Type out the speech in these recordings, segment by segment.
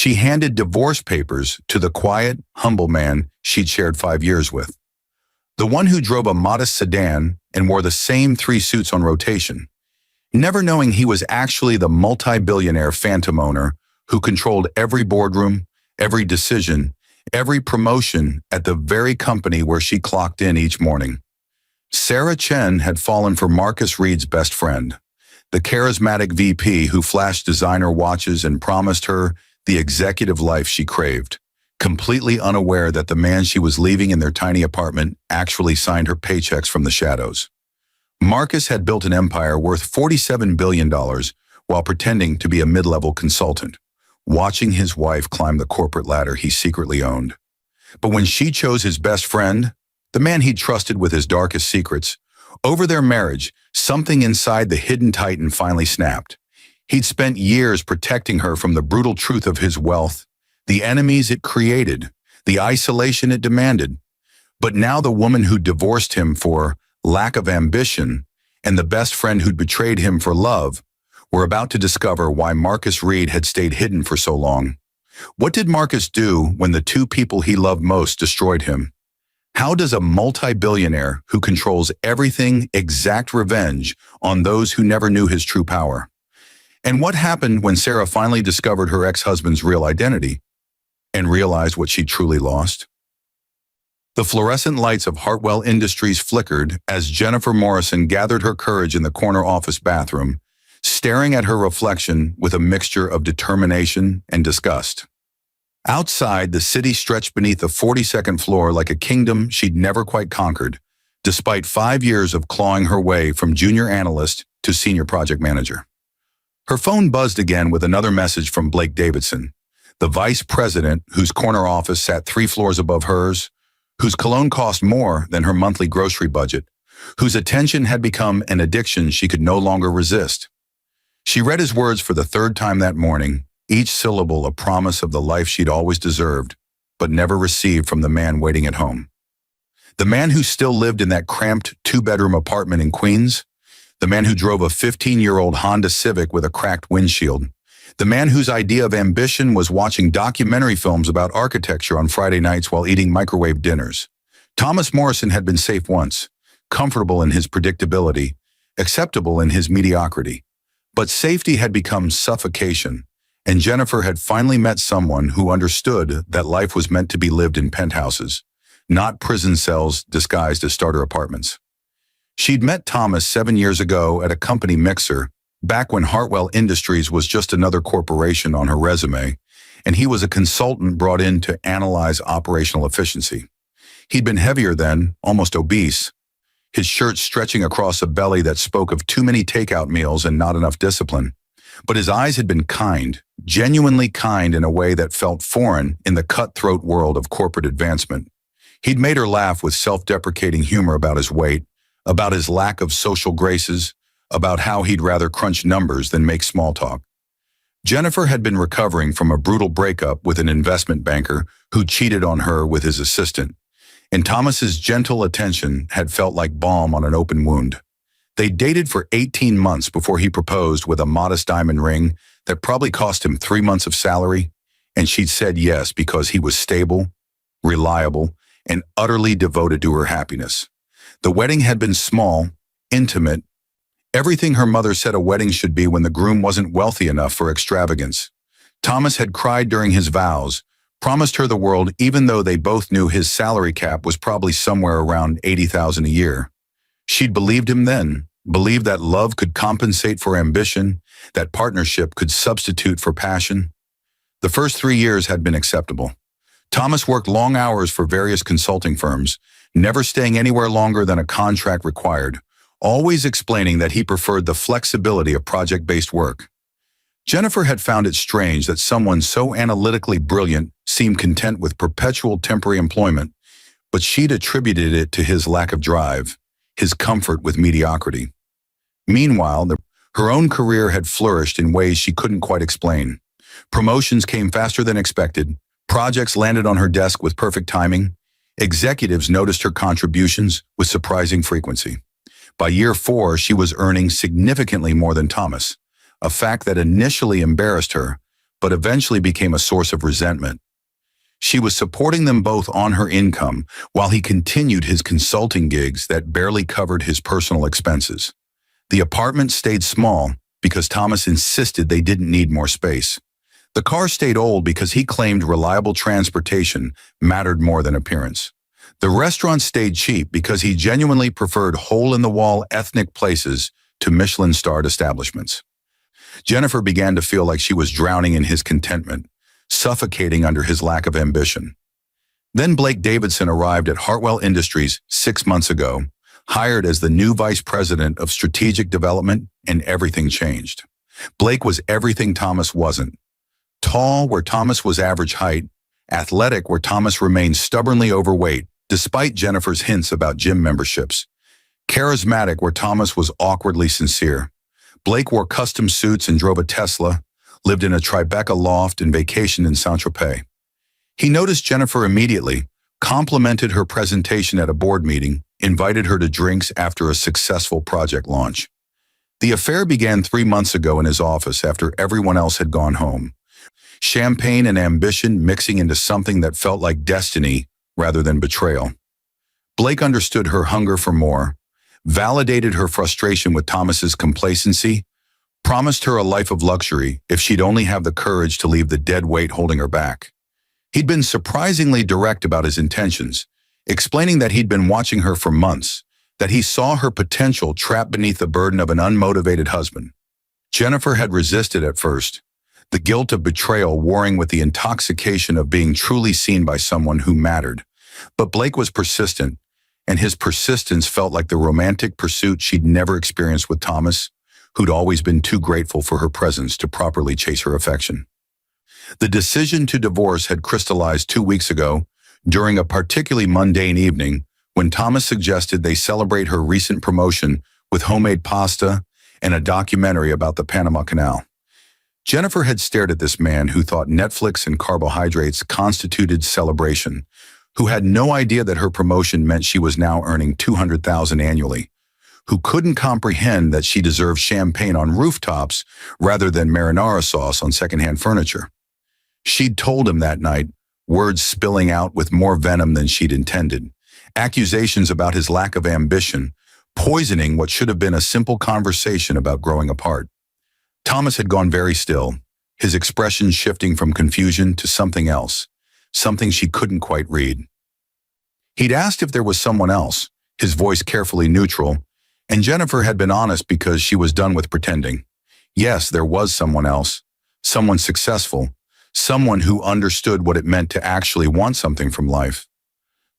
She handed divorce papers to the quiet, humble man she'd shared 5 years with. The one who drove a modest sedan and wore the same 3 suits on rotation, never knowing he was actually the multi-billionaire phantom owner who controlled every boardroom, every decision, every promotion at the very company where she clocked in each morning. Sarah Chen had fallen for Marcus Reed's best friend, the charismatic VP who flashed designer watches and promised her the executive life she craved, completely unaware that the man she was leaving in their tiny apartment actually signed her paychecks from the shadows. Marcus had built an empire worth $47 billion while pretending to be a mid-level consultant, watching his wife climb the corporate ladder he secretly owned. But when she chose his best friend, the man he'd trusted with his darkest secrets, over their marriage, something inside the hidden titan finally snapped. He'd spent years protecting her from the brutal truth of his wealth, the enemies it created, the isolation it demanded. But now the woman who divorced him for lack of ambition and the best friend who'd betrayed him for love were about to discover why Marcus Reed had stayed hidden for so long. What did Marcus do when the 2 people he loved most destroyed him? How does a multi-billionaire who controls everything exact revenge on those who never knew his true power? And what happened when Sarah finally discovered her ex-husband's real identity and realized what she truly lost? The fluorescent lights of Hartwell Industries flickered as Jennifer Morrison gathered her courage in the corner office bathroom, staring at her reflection with a mixture of determination and disgust. Outside, the city stretched beneath the 42nd floor like a kingdom she'd never quite conquered, despite 5 years of clawing her way from junior analyst to senior project manager. Her phone buzzed again with another message from Blake Davidson, the vice president whose corner office sat 3 floors above hers, whose cologne cost more than her monthly grocery budget, whose attention had become an addiction she could no longer resist. She read his words for the 3rd time that morning, each syllable a promise of the life she'd always deserved, but never received from the man waiting at home. The man who still lived in that cramped 2-bedroom apartment in Queens, the man who drove a 15-year-old Honda Civic with a cracked windshield, the man whose idea of ambition was watching documentary films about architecture on Friday nights while eating microwave dinners. Thomas Morrison had been safe once, comfortable in his predictability, acceptable in his mediocrity. But safety had become suffocation, and Jennifer had finally met someone who understood that life was meant to be lived in penthouses, not prison cells disguised as starter apartments. She'd met Thomas 7 years ago at a company mixer, back when Hartwell Industries was just another corporation on her resume, and he was a consultant brought in to analyze operational efficiency. He'd been heavier then, almost obese, his shirt stretching across a belly that spoke of too many takeout meals and not enough discipline. But his eyes had been kind, genuinely kind in a way that felt foreign in the cutthroat world of corporate advancement. He'd made her laugh with self-deprecating humor about his weight, about his lack of social graces, about how he'd rather crunch numbers than make small talk. Jennifer had been recovering from a brutal breakup with an investment banker who cheated on her with his assistant, and Thomas's gentle attention had felt like balm on an open wound. They dated for 18 months before he proposed with a modest diamond ring that probably cost him 3 months of salary, and she'd said yes because he was stable, reliable, and utterly devoted to her happiness. The wedding had been small, intimate, everything her mother said a wedding should be when the groom wasn't wealthy enough for extravagance. Thomas had cried during his vows, promised her the world even though they both knew his salary cap was probably somewhere around $80,000 a year. She'd believed him then, believed that love could compensate for ambition, that partnership could substitute for passion. The first 3 years had been acceptable. Thomas worked long hours for various consulting firms, never staying anywhere longer than a contract required, always explaining that he preferred the flexibility of project-based work. Jennifer had found it strange that someone so analytically brilliant seemed content with perpetual temporary employment, but she'd attributed it to his lack of drive, his comfort with mediocrity. Meanwhile, her own career had flourished in ways she couldn't quite explain. Promotions came faster than expected, projects landed on her desk with perfect timing, executives noticed her contributions with surprising frequency. By year 4, she was earning significantly more than Thomas, a fact that initially embarrassed her, but eventually became a source of resentment. She was supporting them both on her income while he continued his consulting gigs that barely covered his personal expenses. The apartment stayed small because Thomas insisted they didn't need more space. The car stayed old because he claimed reliable transportation mattered more than appearance. The restaurant stayed cheap because he genuinely preferred hole-in-the-wall ethnic places to Michelin-starred establishments. Jennifer began to feel like she was drowning in his contentment, suffocating under his lack of ambition. Then Blake Davidson arrived at Hartwell Industries 6 months ago, hired as the new vice president of strategic development, and everything changed. Blake was everything Thomas wasn't. Tall where Thomas was average height, athletic where Thomas remained stubbornly overweight, despite Jennifer's hints about gym memberships. Charismatic where Thomas was awkwardly sincere. Blake wore custom suits and drove a Tesla, lived in a Tribeca loft and vacationed in Saint-Tropez. He noticed Jennifer immediately, complimented her presentation at a board meeting, invited her to drinks after a successful project launch. The affair began 3 months ago in his office after everyone else had gone home. Champagne and ambition mixing into something that felt like destiny rather than betrayal. Blake understood her hunger for more, validated her frustration with Thomas's complacency, promised her a life of luxury if she'd only have the courage to leave the dead weight holding her back. He'd been surprisingly direct about his intentions, explaining that he'd been watching her for months, that he saw her potential trapped beneath the burden of an unmotivated husband. Jennifer had resisted at first, the guilt of betrayal warring with the intoxication of being truly seen by someone who mattered. But Blake was persistent, and his persistence felt like the romantic pursuit she'd never experienced with Thomas, who'd always been too grateful for her presence to properly chase her affection. The decision to divorce had crystallized 2 weeks ago, during a particularly mundane evening, when Thomas suggested they celebrate her recent promotion with homemade pasta and a documentary about the Panama Canal. Jennifer had stared at this man who thought Netflix and carbohydrates constituted celebration, who had no idea that her promotion meant she was now earning $200,000 annually, who couldn't comprehend that she deserved champagne on rooftops rather than marinara sauce on secondhand furniture. She'd told him that night, words spilling out with more venom than she'd intended, accusations about his lack of ambition, poisoning what should have been a simple conversation about growing apart. Thomas had gone very still, his expression shifting from confusion to something else, something she couldn't quite read. He'd asked if there was someone else, his voice carefully neutral, and Jennifer had been honest because she was done with pretending. Yes, there was someone else, someone successful, someone who understood what it meant to actually want something from life.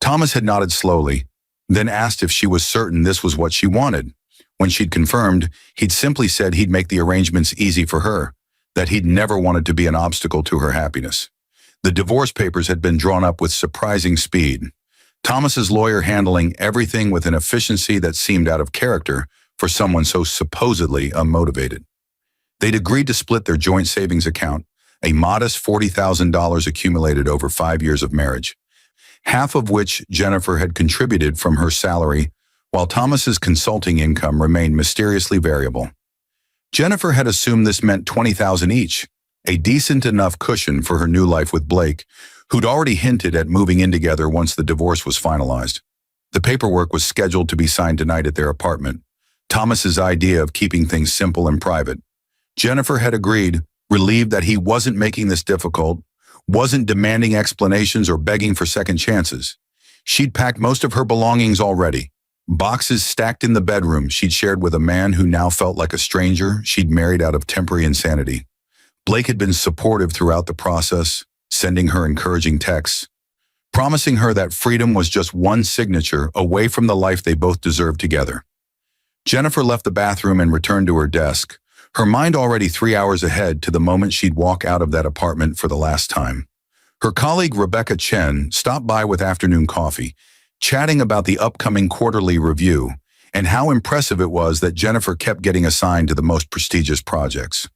Thomas had nodded slowly, then asked if she was certain this was what she wanted. When she'd confirmed, he'd simply said he'd make the arrangements easy for her, that he'd never wanted to be an obstacle to her happiness. The divorce papers had been drawn up with surprising speed, Thomas's lawyer handling everything with an efficiency that seemed out of character for someone so supposedly unmotivated. They'd agreed to split their joint savings account, a modest $40,000 accumulated over 5 years of marriage, half of which Jennifer had contributed from her salary, while Thomas's consulting income remained mysteriously variable. Jennifer had assumed this meant $20,000 each, a decent enough cushion for her new life with Blake, who'd already hinted at moving in together once the divorce was finalized. The paperwork was scheduled to be signed tonight at their apartment, Thomas's idea of keeping things simple and private. Jennifer had agreed, relieved that he wasn't making this difficult, wasn't demanding explanations or begging for second chances. She'd packed most of her belongings already, boxes stacked in the bedroom she'd shared with a man who now felt like a stranger she'd married out of temporary insanity. Blake had been supportive throughout the process, sending her encouraging texts, promising her that freedom was just one signature away from the life they both deserved together. Jennifer left the bathroom and returned to her desk, her mind already 3 hours ahead to the moment she'd walk out of that apartment for the last time. Her colleague Rebecca Chen stopped by with afternoon coffee, chatting about the upcoming quarterly review and how impressive it was that Jennifer kept getting assigned to the most prestigious projects.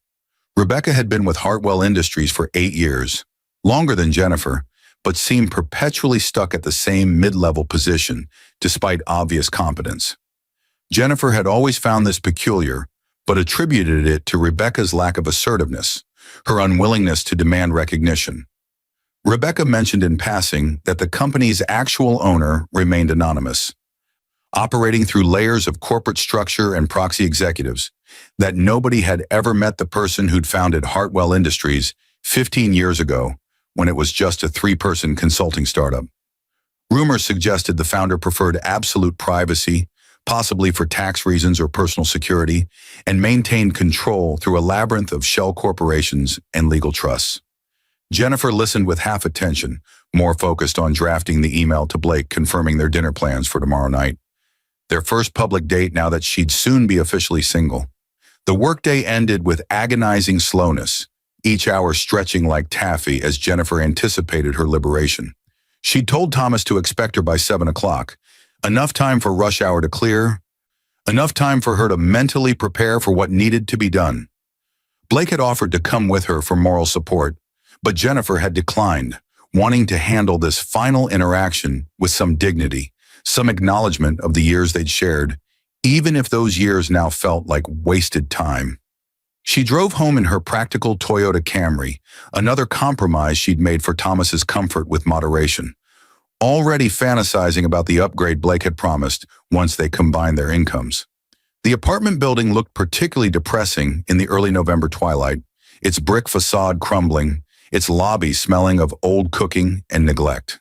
Rebecca had been with Hartwell Industries for 8 years, longer than Jennifer, but seemed perpetually stuck at the same mid-level position, despite obvious competence. Jennifer had always found this peculiar, but attributed it to Rebecca's lack of assertiveness, her unwillingness to demand recognition. Rebecca mentioned in passing that the company's actual owner remained anonymous, operating through layers of corporate structure and proxy executives, that nobody had ever met the person who'd founded Hartwell Industries 15 years ago when it was just a 3-person consulting startup. Rumors suggested the founder preferred absolute privacy, possibly for tax reasons or personal security, and maintained control through a labyrinth of shell corporations and legal trusts. Jennifer listened with half attention, more focused on drafting the email to Blake confirming their dinner plans for tomorrow night. Their first public date now that she'd soon be officially single. The workday ended with agonizing slowness, each hour stretching like taffy as Jennifer anticipated her liberation. She'd told Thomas to expect her by 7 o'clock, enough time for rush hour to clear, enough time for her to mentally prepare for what needed to be done. Blake had offered to come with her for moral support, but Jennifer had declined, wanting to handle this final interaction with some dignity, some acknowledgement of the years they'd shared, even if those years now felt like wasted time. She drove home in her practical Toyota Camry, another compromise she'd made for Thomas's comfort with moderation, already fantasizing about the upgrade Blake had promised once they combined their incomes. The apartment building looked particularly depressing in the early November twilight, its brick facade crumbling, its lobby smelling of old cooking and neglect.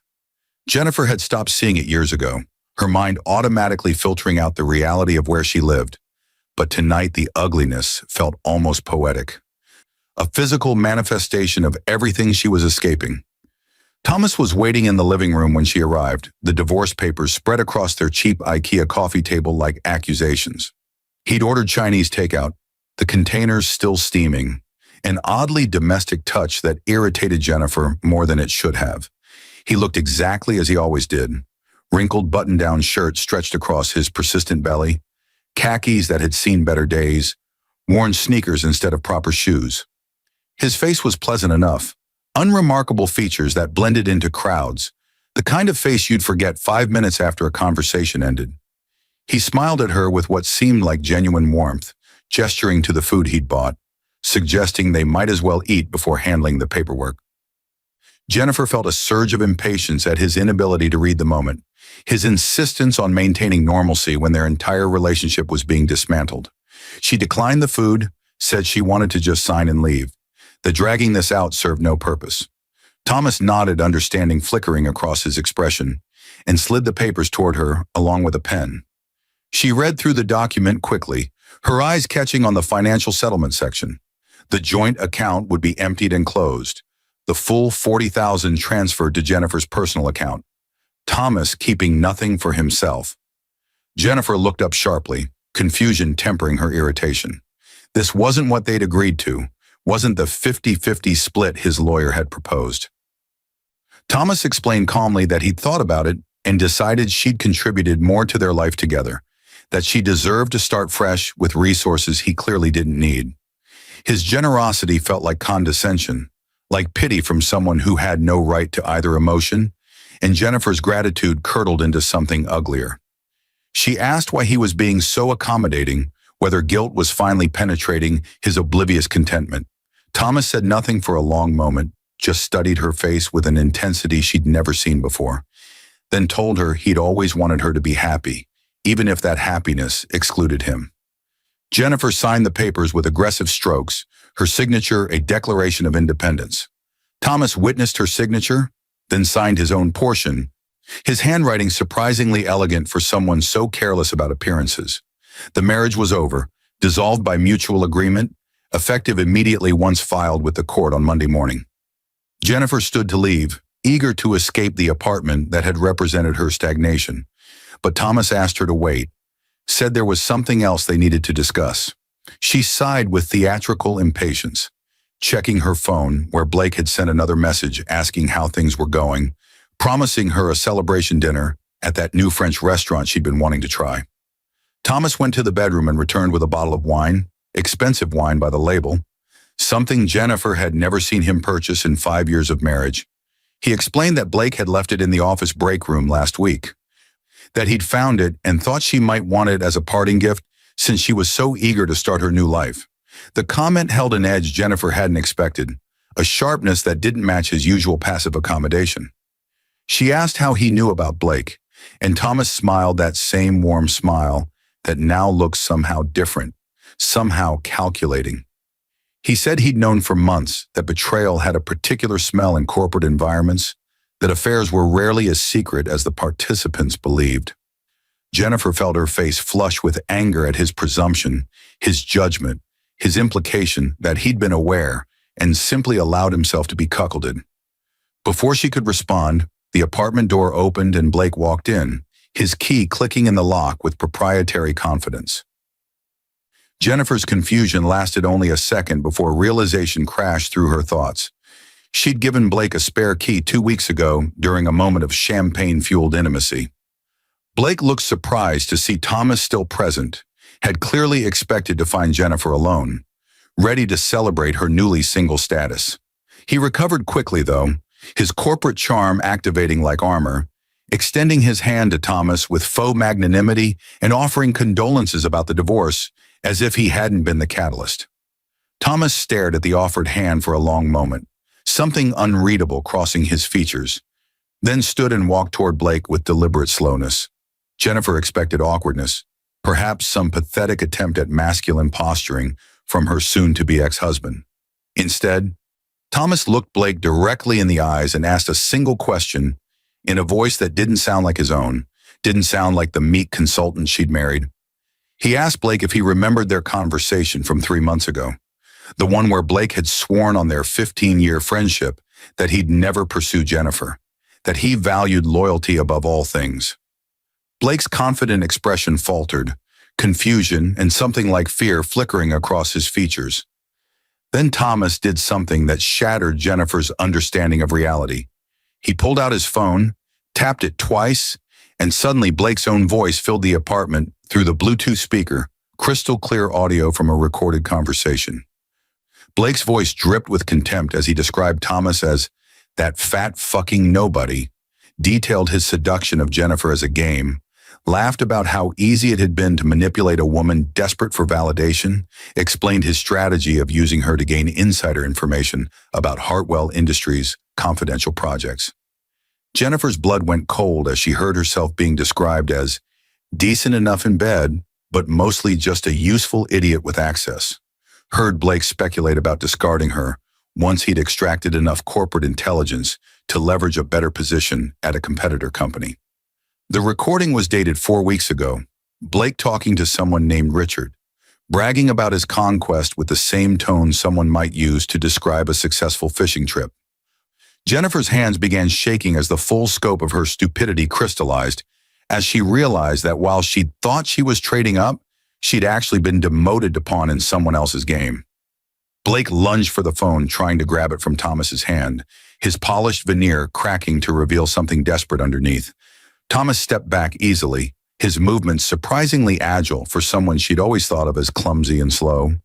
Jennifer had stopped seeing it years ago, her mind automatically filtering out the reality of where she lived. But tonight the ugliness felt almost poetic, a physical manifestation of everything she was escaping. Thomas was waiting in the living room when she arrived, the divorce papers spread across their cheap IKEA coffee table like accusations. He'd ordered Chinese takeout, the containers still steaming, an oddly domestic touch that irritated Jennifer more than it should have. He looked exactly as he always did, wrinkled button-down shirt stretched across his persistent belly, khakis that had seen better days, worn sneakers instead of proper shoes. His face was pleasant enough, unremarkable features that blended into crowds, the kind of face you'd forget 5 minutes after a conversation ended. He smiled at her with what seemed like genuine warmth, gesturing to the food he'd bought, suggesting they might as well eat before handling the paperwork. Jennifer felt a surge of impatience at his inability to read the moment, his insistence on maintaining normalcy when their entire relationship was being dismantled. She declined the food, said she wanted to just sign and leave. The dragging this out served no purpose. Thomas nodded, understanding flickering across his expression, and slid the papers toward her along with a pen. She read through the document quickly, her eyes catching on the financial settlement section. The joint account would be emptied and closed, the full $40,000 transferred to Jennifer's personal account, Thomas keeping nothing for himself. Jennifer looked up sharply, confusion tempering her irritation. This wasn't what they'd agreed to, wasn't the 50-50 split his lawyer had proposed. Thomas explained calmly that he'd thought about it and decided she'd contributed more to their life together, that she deserved to start fresh with resources he clearly didn't need. His generosity felt like condescension, like pity from someone who had no right to either emotion, and Jennifer's gratitude curdled into something uglier. She asked why he was being so accommodating, whether guilt was finally penetrating his oblivious contentment. Thomas said nothing for a long moment, just studied her face with an intensity she'd never seen before, then told her he'd always wanted her to be happy, even if that happiness excluded him. Jennifer signed the papers with aggressive strokes, her signature a declaration of independence. Thomas witnessed her signature, then signed his own portion, his handwriting surprisingly elegant for someone so careless about appearances. The marriage was over, dissolved by mutual agreement, effective immediately once filed with the court on Monday morning. Jennifer stood to leave, eager to escape the apartment that had represented her stagnation, but Thomas asked her to wait, said there was something else they needed to discuss. She sighed with theatrical impatience, checking her phone where Blake had sent another message asking how things were going, promising her a celebration dinner at that new French restaurant she'd been wanting to try. Thomas went to the bedroom and returned with a bottle of wine, expensive wine by the label, something Jennifer had never seen him purchase in 5 years of marriage. He explained that Blake had left it in the office break room last week, that he'd found it and thought she might want it as a parting gift since she was so eager to start her new life. The comment held an edge Jennifer hadn't expected, a sharpness that didn't match his usual passive accommodation. She asked how he knew about Blake, and Thomas smiled that same warm smile that now looked somehow different, somehow calculating. He said he'd known for months that betrayal had a particular smell in corporate environments, that affairs were rarely as secret as the participants believed. Jennifer felt her face flush with anger at his presumption, his judgment, his implication that he'd been aware and simply allowed himself to be cuckolded. Before she could respond, the apartment door opened and Blake walked in, his key clicking in the lock with proprietary confidence. Jennifer's confusion lasted only a second before realization crashed through her thoughts. She'd given Blake a spare key 2 weeks ago during a moment of champagne-fueled intimacy. Blake looked surprised to see Thomas still present, had clearly expected to find Jennifer alone, ready to celebrate her newly single status. He recovered quickly, though, his corporate charm activating like armor, extending his hand to Thomas with faux magnanimity and offering condolences about the divorce as if he hadn't been the catalyst. Thomas stared at the offered hand for a long moment, something unreadable crossing his features, then stood and walked toward Blake with deliberate slowness. Jennifer expected awkwardness, perhaps some pathetic attempt at masculine posturing from her soon-to-be ex-husband. Instead, Thomas looked Blake directly in the eyes and asked a single question in a voice that didn't sound like his own, didn't sound like the meek consultant she'd married. He asked Blake if he remembered their conversation from 3 months ago, the one where Blake had sworn on their 15-year friendship that he'd never pursue Jennifer, that he valued loyalty above all things. Blake's confident expression faltered, confusion and something like fear flickering across his features. Then Thomas did something that shattered Jennifer's understanding of reality. He pulled out his phone, tapped it twice, and suddenly Blake's own voice filled the apartment through the Bluetooth speaker, crystal clear audio from a recorded conversation. Blake's voice dripped with contempt as he described Thomas as that fat fucking nobody, detailed his seduction of Jennifer as a game, laughed about how easy it had been to manipulate a woman desperate for validation, explained his strategy of using her to gain insider information about Hartwell Industries' confidential projects. Jennifer's blood went cold as she heard herself being described as decent enough in bed, but mostly just a useful idiot with access. Heard Blake speculate about discarding her once he'd extracted enough corporate intelligence to leverage a better position at a competitor company. The recording was dated 4 weeks ago, Blake talking to someone named Richard, bragging about his conquest with the same tone someone might use to describe a successful fishing trip. Jennifer's hands began shaking as the full scope of her stupidity crystallized, as she realized that while she'd thought she was trading up, she'd actually been demoted to pawn in someone else's game. Blake lunged for the phone, trying to grab it from Thomas's hand, his polished veneer cracking to reveal something desperate underneath. Thomas stepped back easily, his movements surprisingly agile for someone she'd always thought of as clumsy and slow.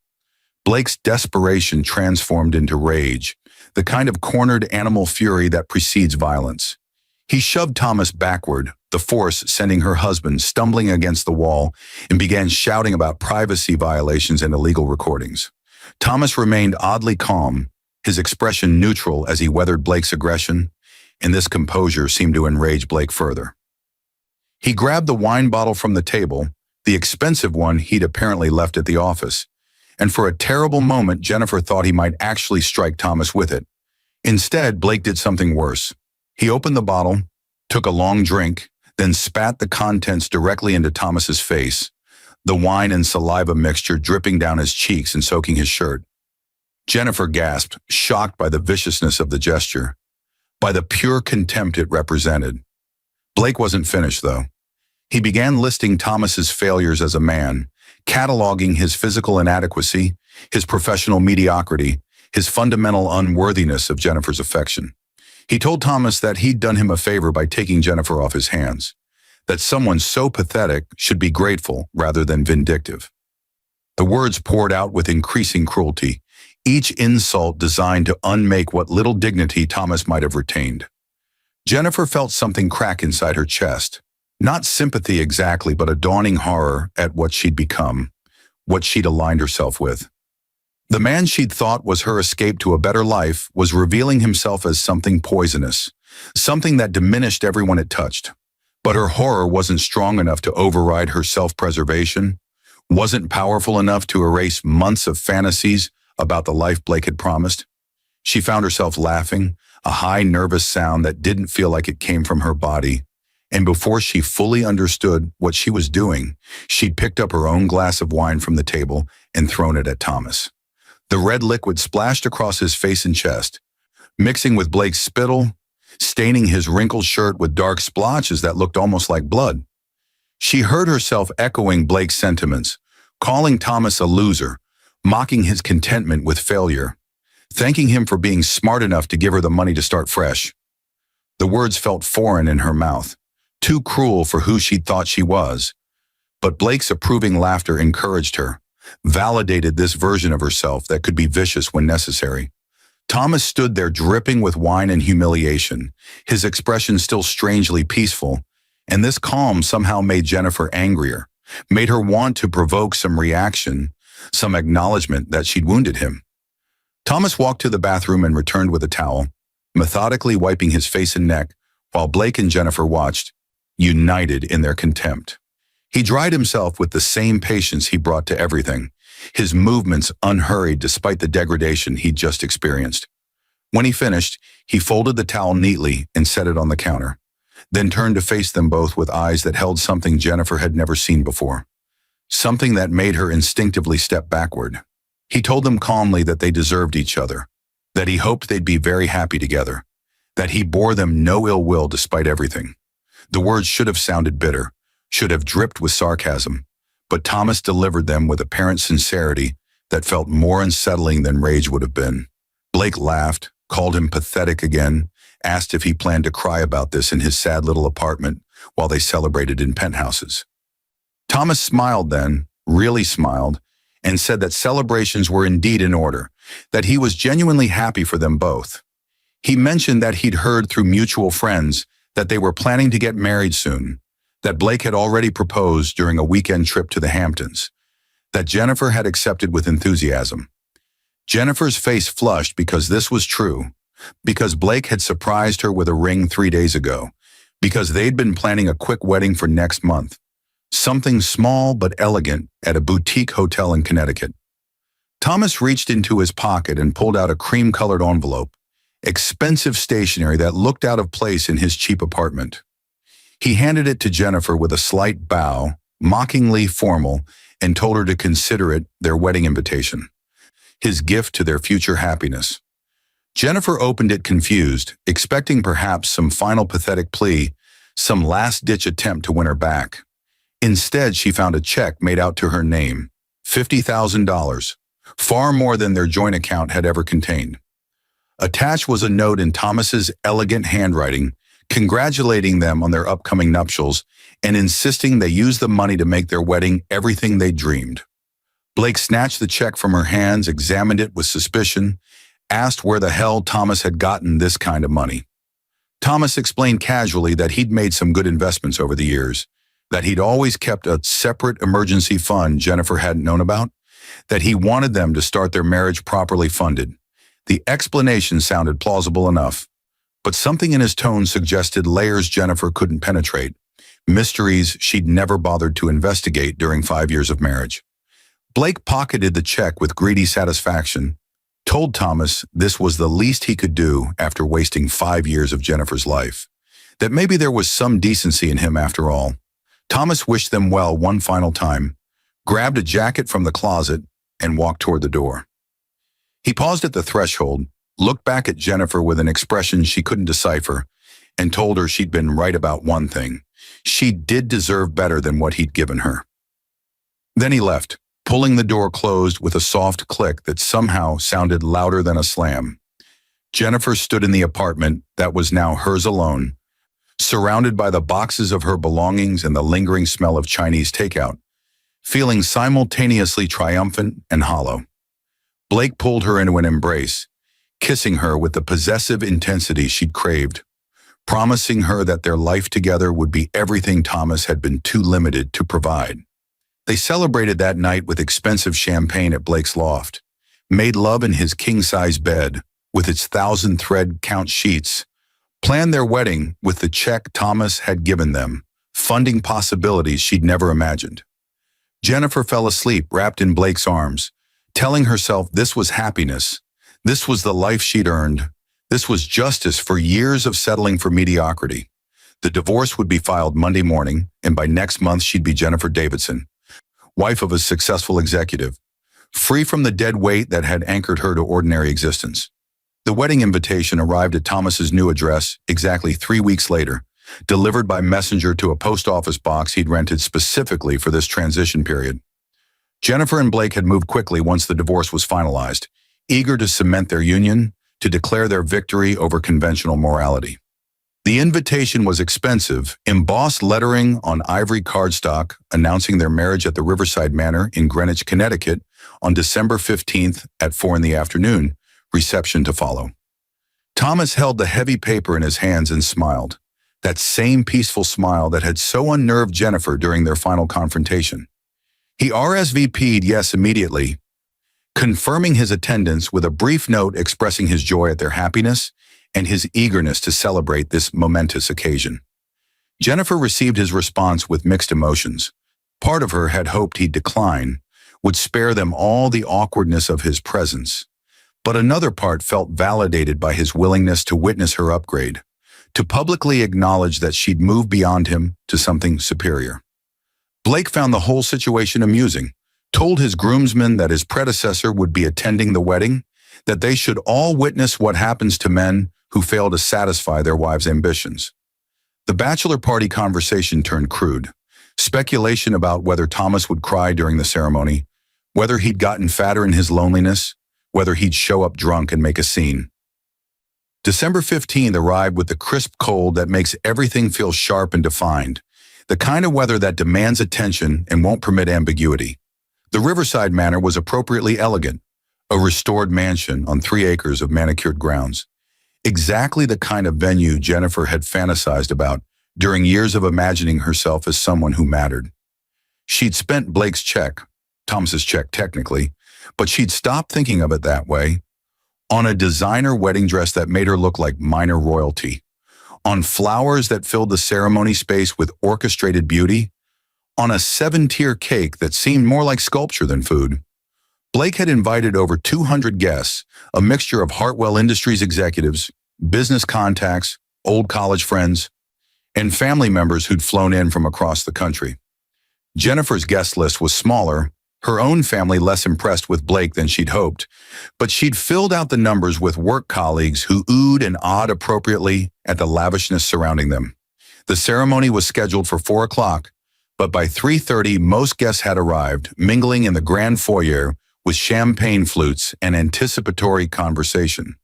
Blake's desperation transformed into rage, the kind of cornered animal fury that precedes violence. He shoved Thomas backward, the force sending her husband stumbling against the wall, and began shouting about privacy violations and illegal recordings. Thomas remained oddly calm, his expression neutral as he weathered Blake's aggression, and this composure seemed to enrage Blake further. He grabbed the wine bottle from the table, the expensive one he'd apparently left at the office, and for a terrible moment Jennifer thought he might actually strike Thomas with it. Instead, Blake did something worse. He opened the bottle, took a long drink, then spat the contents directly into Thomas's face, the wine and saliva mixture dripping down his cheeks and soaking his shirt. Jennifer gasped, shocked by the viciousness of the gesture, by the pure contempt it represented. Blake wasn't finished, though. He began listing Thomas's failures as a man, cataloging his physical inadequacy, his professional mediocrity, his fundamental unworthiness of Jennifer's affection. He told Thomas that he'd done him a favor by taking Jennifer off his hands, that someone so pathetic should be grateful rather than vindictive. The words poured out with increasing cruelty, each insult designed to unmake what little dignity Thomas might have retained. Jennifer felt something crack inside her chest, not sympathy exactly, but a dawning horror at what she'd become, what she'd aligned herself with. The man she'd thought was her escape to a better life was revealing himself as something poisonous, something that diminished everyone it touched. But her horror wasn't strong enough to override her self-preservation, wasn't powerful enough to erase months of fantasies about the life Blake had promised. She found herself laughing, a high, nervous sound that didn't feel like it came from her body. And before she fully understood what she was doing, she'd picked up her own glass of wine from the table and thrown it at Thomas. The red liquid splashed across his face and chest, mixing with Blake's spittle, staining his wrinkled shirt with dark splotches that looked almost like blood. She heard herself echoing Blake's sentiments, calling Thomas a loser, mocking his contentment with failure, thanking him for being smart enough to give her the money to start fresh. The words felt foreign in her mouth, too cruel for who she thought she was. But Blake's approving laughter encouraged her, validated this version of herself that could be vicious when necessary. Thomas stood there dripping with wine and humiliation, his expression still strangely peaceful, and this calm somehow made Jennifer angrier, made her want to provoke some reaction, some acknowledgement that she'd wounded him. Thomas walked to the bathroom and returned with a towel, methodically wiping his face and neck, while Blake and Jennifer watched, united in their contempt. He dried himself with the same patience he brought to everything, his movements unhurried despite the degradation he'd just experienced. When he finished, he folded the towel neatly and set it on the counter, then turned to face them both with eyes that held something Jennifer had never seen before, something that made her instinctively step backward. He told them calmly that they deserved each other, that he hoped they'd be very happy together, that he bore them no ill will despite everything. The words should have sounded bitter, should have dripped with sarcasm, but Thomas delivered them with apparent sincerity that felt more unsettling than rage would have been. Blake laughed, called him pathetic again, asked if he planned to cry about this in his sad little apartment while they celebrated in penthouses. Thomas smiled then, really smiled, and said that celebrations were indeed in order, that he was genuinely happy for them both. He mentioned that he'd heard through mutual friends that they were planning to get married soon, that Blake had already proposed during a weekend trip to the Hamptons, that Jennifer had accepted with enthusiasm. Jennifer's face flushed because this was true, because Blake had surprised her with a ring 3 days ago, because they'd been planning a quick wedding for next month, something small but elegant at a boutique hotel in Connecticut. Thomas reached into his pocket and pulled out a cream-colored envelope, expensive stationery that looked out of place in his cheap apartment. He handed it to Jennifer with a slight bow, mockingly formal, and told her to consider it their wedding invitation, his gift to their future happiness. Jennifer opened it confused, expecting perhaps some final pathetic plea, some last-ditch attempt to win her back. Instead, she found a check made out to her name, $50,000, far more than their joint account had ever contained. Attached was a note in Thomas's elegant handwriting, congratulating them on their upcoming nuptials and insisting they use the money to make their wedding everything they dreamed. Blake snatched the check from her hands, examined it with suspicion, asked where the hell Thomas had gotten this kind of money. Thomas explained casually that he'd made some good investments over the years, that he'd always kept a separate emergency fund Jennifer hadn't known about, that he wanted them to start their marriage properly funded. The explanation sounded plausible enough, but something in his tone suggested layers Jennifer couldn't penetrate, mysteries she'd never bothered to investigate during 5 years of marriage. Blake pocketed the check with greedy satisfaction, told Thomas this was the least he could do after wasting 5 years of Jennifer's life, that maybe there was some decency in him after all. Thomas wished them well one final time, grabbed a jacket from the closet, and walked toward the door. He paused at the threshold, looked back at Jennifer with an expression she couldn't decipher, and told her she'd been right about one thing. She did deserve better than what he'd given her. Then he left, pulling the door closed with a soft click that somehow sounded louder than a slam. Jennifer stood in the apartment that was now hers alone, surrounded by the boxes of her belongings and the lingering smell of Chinese takeout, feeling simultaneously triumphant and hollow. Blake pulled her into an embrace, kissing her with the possessive intensity she'd craved, promising her that their life together would be everything Thomas had been too limited to provide. They celebrated that night with expensive champagne at Blake's loft, made love in his king-size bed with its 1,000-thread count sheets, planned their wedding with the check Thomas had given them, funding possibilities she'd never imagined. Jennifer fell asleep wrapped in Blake's arms, telling herself this was happiness, this was the life she'd earned, this was justice for years of settling for mediocrity. The divorce would be filed Monday morning, and by next month she'd be Jennifer Davidson, wife of a successful executive, free from the dead weight that had anchored her to ordinary existence. The wedding invitation arrived at Thomas's new address exactly 3 weeks later, delivered by messenger to a post office box he'd rented specifically for this transition period. Jennifer and Blake had moved quickly once the divorce was finalized, eager to cement their union, to declare their victory over conventional morality. The invitation was expensive, embossed lettering on ivory cardstock announcing their marriage at the Riverside Manor in Greenwich, Connecticut on December 15th at 4 p.m, reception to follow. Thomas held the heavy paper in his hands and smiled, that same peaceful smile that had so unnerved Jennifer during their final confrontation. He RSVP'd yes immediately, confirming his attendance with a brief note expressing his joy at their happiness and his eagerness to celebrate this momentous occasion. Jennifer received his response with mixed emotions. Part of her had hoped he'd decline, would spare them all the awkwardness of his presence. But another part felt validated by his willingness to witness her upgrade, to publicly acknowledge that she'd moved beyond him to something superior. Blake found the whole situation amusing, told his groomsmen that his predecessor would be attending the wedding, that they should all witness what happens to men who fail to satisfy their wives' ambitions. The bachelor party conversation turned crude. Speculation about whether Thomas would cry during the ceremony, whether he'd gotten fatter in his loneliness, whether he'd show up drunk and make a scene. December 15th arrived with the crisp cold that makes everything feel sharp and defined, the kind of weather that demands attention and won't permit ambiguity. The Riverside Manor was appropriately elegant, a restored mansion on 3 acres of manicured grounds. Exactly the kind of venue Jennifer had fantasized about during years of imagining herself as someone who mattered. She'd spent Blake's check, Thomas's check technically, but she'd stopped thinking of it that way, on a designer wedding dress that made her look like minor royalty, on flowers that filled the ceremony space with orchestrated beauty, on a 7-tier cake that seemed more like sculpture than food. Blake had invited over 200 guests, a mixture of Hartwell Industries executives, business contacts, old college friends, and family members who'd flown in from across the country. Jennifer's guest list was smaller, her own family less impressed with Blake than she'd hoped, but she'd filled out the numbers with work colleagues who oohed and awed appropriately at the lavishness surrounding them. The ceremony was scheduled for 4 o'clock, but by 3:30 most guests had arrived, mingling in the grand foyer with champagne flutes and anticipatory conversation.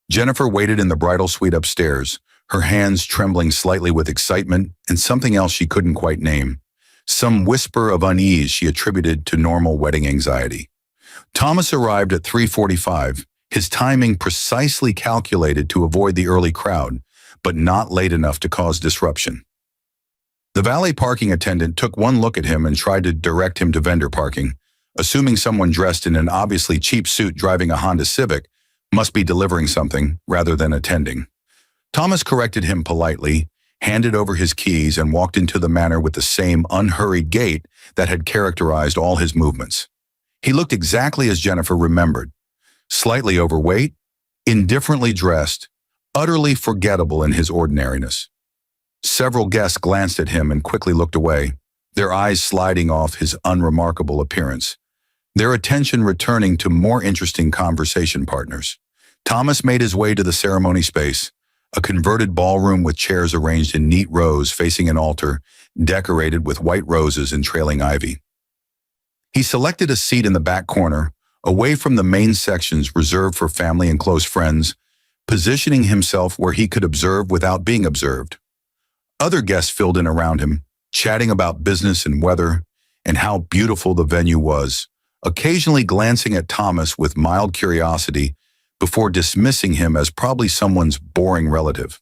Jennifer waited in the bridal suite upstairs, her hands trembling slightly with excitement and something else she couldn't quite name, some whisper of unease she attributed to normal wedding anxiety. Thomas arrived at 3:45, his timing precisely calculated to avoid the early crowd, but not late enough to cause disruption. The valet parking attendant took one look at him and tried to direct him to vendor parking, assuming someone dressed in an obviously cheap suit driving a Honda Civic must be delivering something rather than attending. Thomas corrected him politely, handed over his keys, and walked into the manor with the same unhurried gait that had characterized all his movements. He looked exactly as Jennifer remembered, slightly overweight, indifferently dressed, utterly forgettable in his ordinariness. Several guests glanced at him and quickly looked away, their eyes sliding off his unremarkable appearance, their attention returning to more interesting conversation partners. Thomas made his way to the ceremony space, a converted ballroom with chairs arranged in neat rows facing an altar, decorated with white roses and trailing ivy. He selected a seat in the back corner, away from the main sections reserved for family and close friends, positioning himself where he could observe without being observed. Other guests filled in around him, chatting about business and weather and how beautiful the venue was, occasionally glancing at Thomas with mild curiosity before dismissing him as probably someone's boring relative.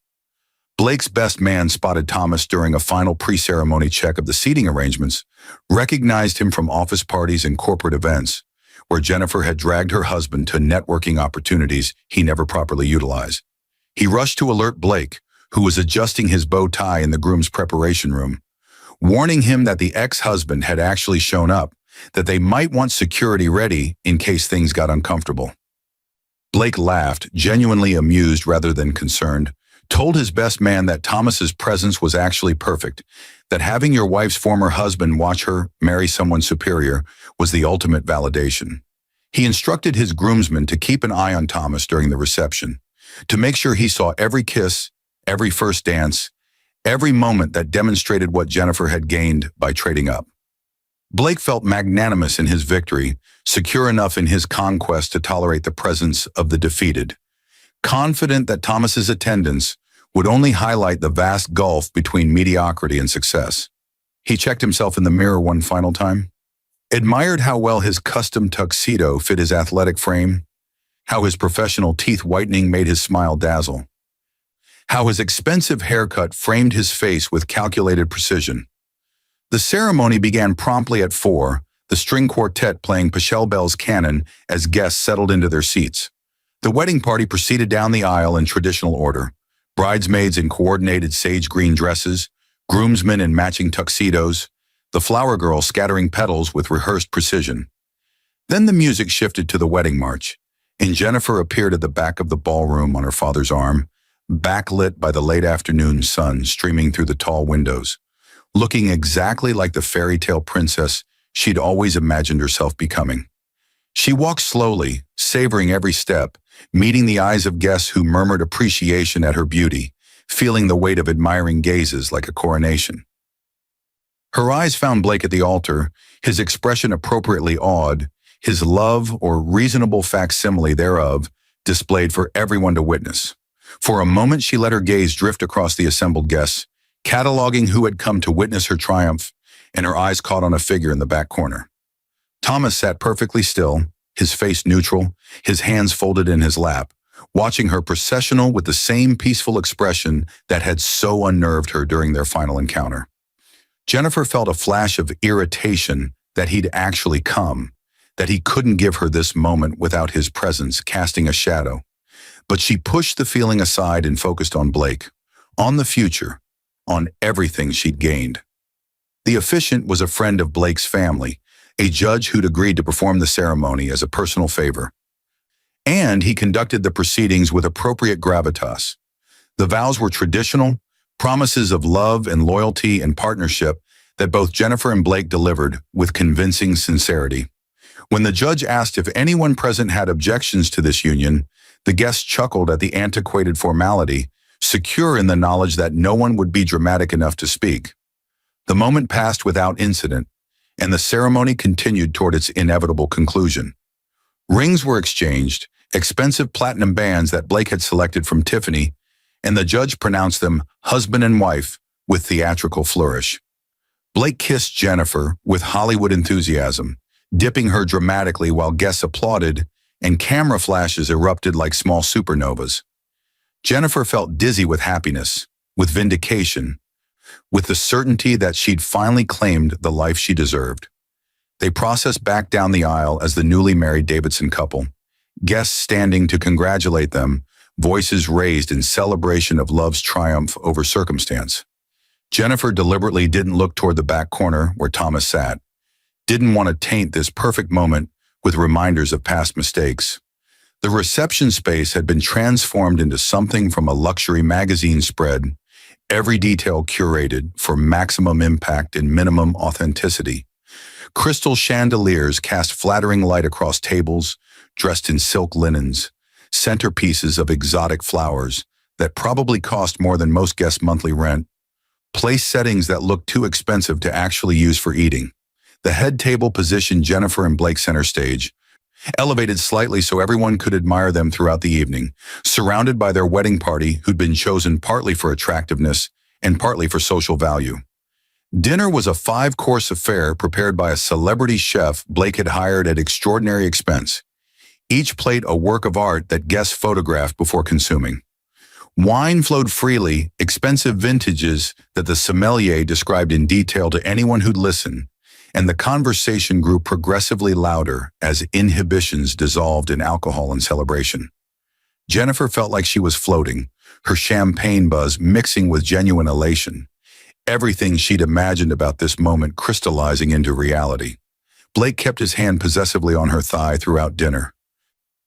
Blake's best man spotted Thomas during a final pre-ceremony check of the seating arrangements, recognized him from office parties and corporate events, where Jennifer had dragged her husband to networking opportunities he never properly utilized. He rushed to alert Blake, who was adjusting his bow tie in the groom's preparation room, warning him that the ex-husband had actually shown up, that they might want security ready in case things got uncomfortable. Blake laughed, genuinely amused rather than concerned, told his best man that Thomas's presence was actually perfect, that having your wife's former husband watch her marry someone superior was the ultimate validation. He instructed his groomsmen to keep an eye on Thomas during the reception, to make sure he saw every kiss, every first dance, every moment that demonstrated what Jennifer had gained by trading up. Blake felt magnanimous in his victory, secure enough in his conquest to tolerate the presence of the defeated, confident that Thomas's attendance would only highlight the vast gulf between mediocrity and success. He checked himself in the mirror one final time, admired how well his custom tuxedo fit his athletic frame, how his professional teeth whitening made his smile dazzle, how his expensive haircut framed his face with calculated precision. The ceremony began promptly at 4, the string quartet playing Pachelbel's canon as guests settled into their seats. The wedding party proceeded down the aisle in traditional order, bridesmaids in coordinated sage green dresses, groomsmen in matching tuxedos, the flower girl scattering petals with rehearsed precision. Then the music shifted to the wedding march, and Jennifer appeared at the back of the ballroom on her father's arm, backlit by the late afternoon sun streaming through the tall windows, looking exactly like the fairy tale princess she'd always imagined herself becoming. She walked slowly, savoring every step, meeting the eyes of guests who murmured appreciation at her beauty, feeling the weight of admiring gazes like a coronation. Her eyes found Blake at the altar, his expression appropriately awed, his love or reasonable facsimile thereof displayed for everyone to witness. For a moment she let her gaze drift across the assembled guests, cataloging who had come to witness her triumph, and her eyes caught on a figure in the back corner. Thomas sat perfectly still, his face neutral, his hands folded in his lap, watching her processional with the same peaceful expression that had so unnerved her during their final encounter. Jennifer felt a flash of irritation that he'd actually come, that he couldn't give her this moment without his presence casting a shadow. But she pushed the feeling aside and focused on Blake, on the future, on everything she'd gained. The officiant was a friend of Blake's family, a judge who'd agreed to perform the ceremony as a personal favor. And he conducted the proceedings with appropriate gravitas. The vows were traditional, promises of love and loyalty and partnership that both Jennifer and Blake delivered with convincing sincerity. When the judge asked if anyone present had objections to this union, the guests chuckled at the antiquated formality, secure in the knowledge that no one would be dramatic enough to speak. The moment passed without incident, and the ceremony continued toward its inevitable conclusion. Rings were exchanged, expensive platinum bands that Blake had selected from Tiffany, and the judge pronounced them husband and wife with theatrical flourish. Blake kissed Jennifer with Hollywood enthusiasm, dipping her dramatically while guests applauded and camera flashes erupted like small supernovas. Jennifer felt dizzy with happiness, with vindication, with the certainty that she'd finally claimed the life she deserved. They processed back down the aisle as the newly married Davidson couple, guests standing to congratulate them, voices raised in celebration of love's triumph over circumstance. Jennifer deliberately didn't look toward the back corner where Thomas sat, didn't want to taint this perfect moment with reminders of past mistakes. The reception space had been transformed into something from a luxury magazine spread, every detail curated for maximum impact and minimum authenticity. Crystal chandeliers cast flattering light across tables, dressed in silk linens, centerpieces of exotic flowers that probably cost more than most guests' monthly rent, place settings that looked too expensive to actually use for eating. The head table positioned Jennifer and Blake center stage, elevated slightly so everyone could admire them throughout the evening, surrounded by their wedding party who'd been chosen partly for attractiveness and partly for social value. Dinner was a 5-course affair prepared by a celebrity chef Blake had hired at extraordinary expense, each plate a work of art that guests photographed before consuming. Wine flowed freely, expensive vintages that the sommelier described in detail to anyone who'd listen, and the conversation grew progressively louder as inhibitions dissolved in alcohol and celebration. Jennifer felt like she was floating, her champagne buzz mixing with genuine elation, everything she'd imagined about this moment crystallizing into reality. Blake kept his hand possessively on her thigh throughout dinner,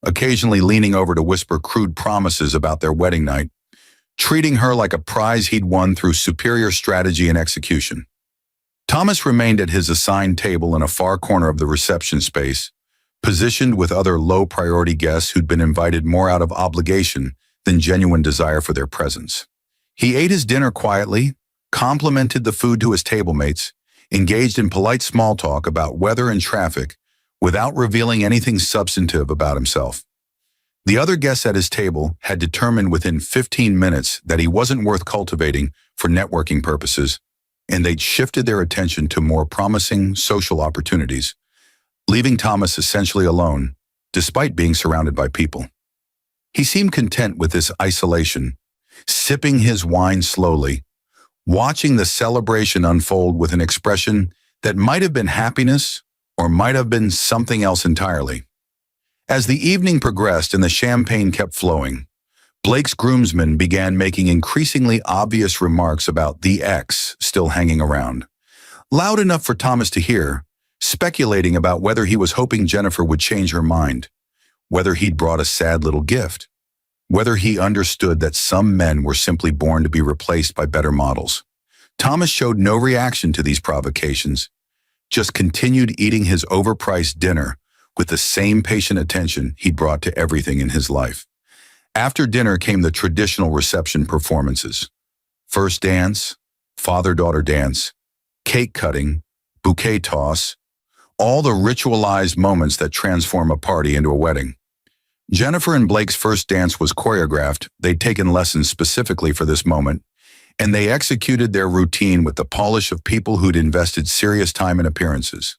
occasionally leaning over to whisper crude promises about their wedding night, treating her like a prize he'd won through superior strategy and execution. Thomas remained at his assigned table in a far corner of the reception space, positioned with other low-priority guests who'd been invited more out of obligation than genuine desire for their presence. He ate his dinner quietly, complimented the food to his table mates, engaged in polite small talk about weather and traffic without revealing anything substantive about himself. The other guests at his table had determined within 15 minutes that he wasn't worth cultivating for networking purposes, and they'd shifted their attention to more promising social opportunities, leaving Thomas essentially alone, despite being surrounded by people. He seemed content with this isolation, sipping his wine slowly, watching the celebration unfold with an expression that might have been happiness or might have been something else entirely. As the evening progressed and the champagne kept flowing, Blake's groomsmen began making increasingly obvious remarks about the ex still hanging around, loud enough for Thomas to hear, speculating about whether he was hoping Jennifer would change her mind, whether he'd brought a sad little gift, whether he understood that some men were simply born to be replaced by better models. Thomas showed no reaction to these provocations, just continued eating his overpriced dinner with the same patient attention he'd brought to everything in his life. After dinner came the traditional reception performances: first dance, father-daughter dance, cake cutting, bouquet toss, all the ritualized moments that transform a party into a wedding. Jennifer and Blake's first dance was choreographed. They'd taken lessons specifically for this moment, and they executed their routine with the polish of people who'd invested serious time in appearances.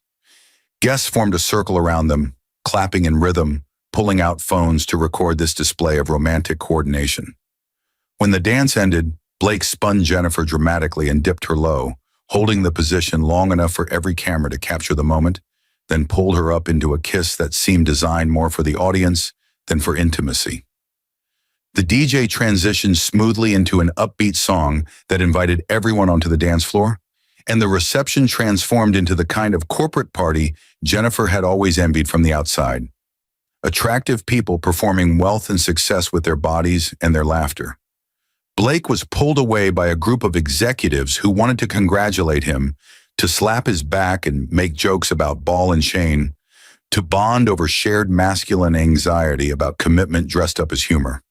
Guests formed a circle around them, clapping in rhythm, pulling out phones to record this display of romantic coordination. When the dance ended, Blake spun Jennifer dramatically and dipped her low, holding the position long enough for every camera to capture the moment, then pulled her up into a kiss that seemed designed more for the audience than for intimacy. The DJ transitioned smoothly into an upbeat song that invited everyone onto the dance floor, and the reception transformed into the kind of corporate party Jennifer had always envied from the outside. Attractive people performing wealth and success with their bodies and their laughter. Blake was pulled away by a group of executives who wanted to congratulate him, to slap his back and make jokes about ball and chain, to bond over shared masculine anxiety about commitment dressed up as humor.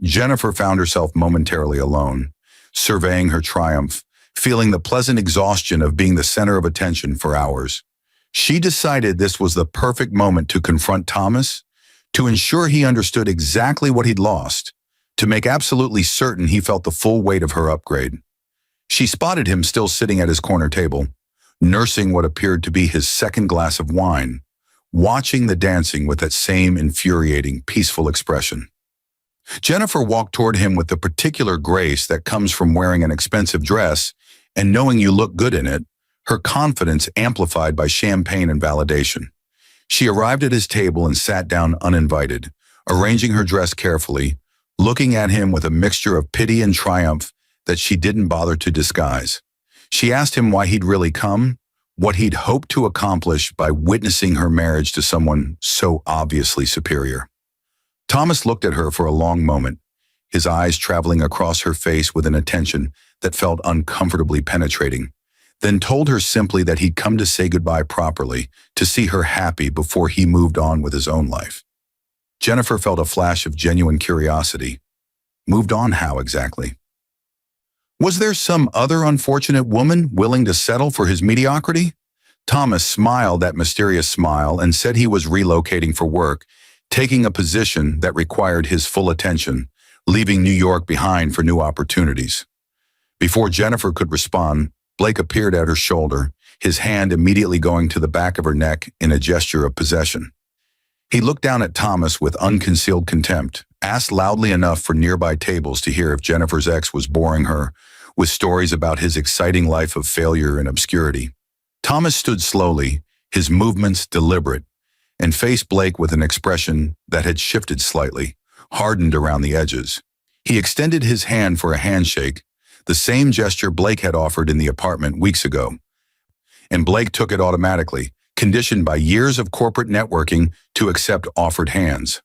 Jennifer found herself momentarily alone, surveying her triumph, feeling the pleasant exhaustion of being the center of attention for hours. She decided this was the perfect moment to confront Thomas, to ensure he understood exactly what he'd lost, to make absolutely certain he felt the full weight of her upgrade. She spotted him still sitting at his corner table, nursing what appeared to be his second glass of wine, watching the dancing with that same infuriating, peaceful expression. Jennifer walked toward him with the particular grace that comes from wearing an expensive dress and knowing you look good in it, her confidence amplified by champagne and validation. She arrived at his table and sat down uninvited, arranging her dress carefully, looking at him with a mixture of pity and triumph that she didn't bother to disguise. She asked him why he'd really come, what he'd hoped to accomplish by witnessing her marriage to someone so obviously superior. Thomas looked at her for a long moment, his eyes traveling across her face with an attention that felt uncomfortably penetrating, then told her simply that he'd come to say goodbye properly, to see her happy before he moved on with his own life. Jennifer felt a flash of genuine curiosity. Moved on how exactly? Was there some other unfortunate woman willing to settle for his mediocrity? Thomas smiled that mysterious smile and said he was relocating for work, taking a position that required his full attention, leaving New York behind for new opportunities. Before Jennifer could respond, Blake appeared at her shoulder, his hand immediately going to the back of her neck in a gesture of possession. He looked down at Thomas with unconcealed contempt, asked loudly enough for nearby tables to hear if Jennifer's ex was boring her with stories about his exciting life of failure and obscurity. Thomas stood slowly, his movements deliberate, and faced Blake with an expression that had shifted slightly, hardened around the edges. He extended his hand for a handshake, the same gesture Blake had offered in the apartment weeks ago. And Blake took it automatically, conditioned by years of corporate networking to accept offered hands.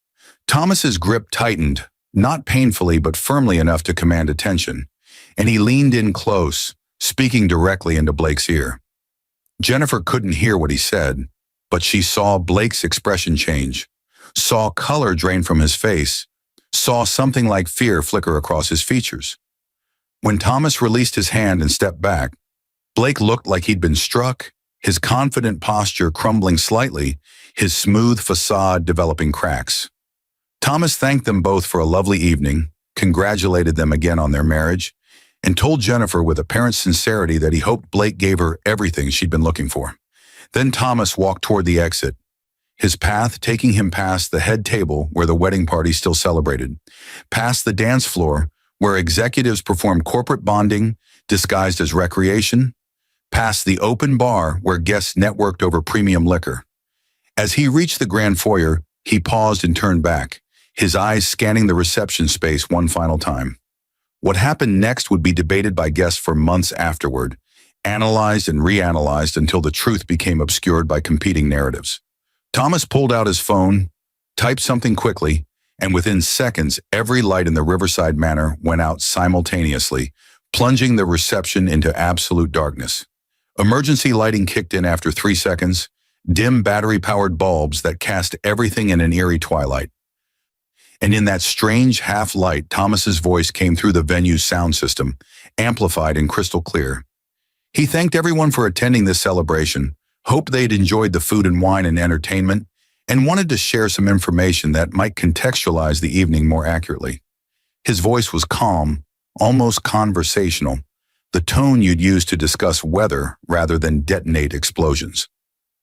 Thomas's grip tightened, not painfully but firmly enough to command attention, and he leaned in close, speaking directly into Blake's ear. Jennifer couldn't hear what he said, but she saw Blake's expression change, saw color drain from his face, saw something like fear flicker across his features. When Thomas released his hand and stepped back, Blake looked like he'd been struck, his confident posture crumbling slightly, his smooth facade developing cracks. Thomas thanked them both for a lovely evening, congratulated them again on their marriage, and told Jennifer with apparent sincerity that he hoped Blake gave her everything she'd been looking for. Then Thomas walked toward the exit, his path taking him past the head table where the wedding party still celebrated, past the dance floor where executives performed corporate bonding disguised as recreation, past the open bar where guests networked over premium liquor. As he reached the grand foyer, he paused and turned back, his eyes scanning the reception space one final time. What happened next would be debated by guests for months afterward, analyzed and reanalyzed until the truth became obscured by competing narratives. Thomas pulled out his phone, typed something quickly, and within seconds, every light in the Riverside Manor went out simultaneously, plunging the reception into absolute darkness. Emergency lighting kicked in after 3 seconds, dim battery-powered bulbs that cast everything in an eerie twilight. And in that strange half-light, Thomas's voice came through the venue's sound system, amplified and crystal clear. He thanked everyone for attending this celebration, hoped they'd enjoyed the food and wine and entertainment, and wanted to share some information that might contextualize the evening more accurately. His voice was calm, almost conversational, the tone you'd use to discuss weather rather than detonate explosions.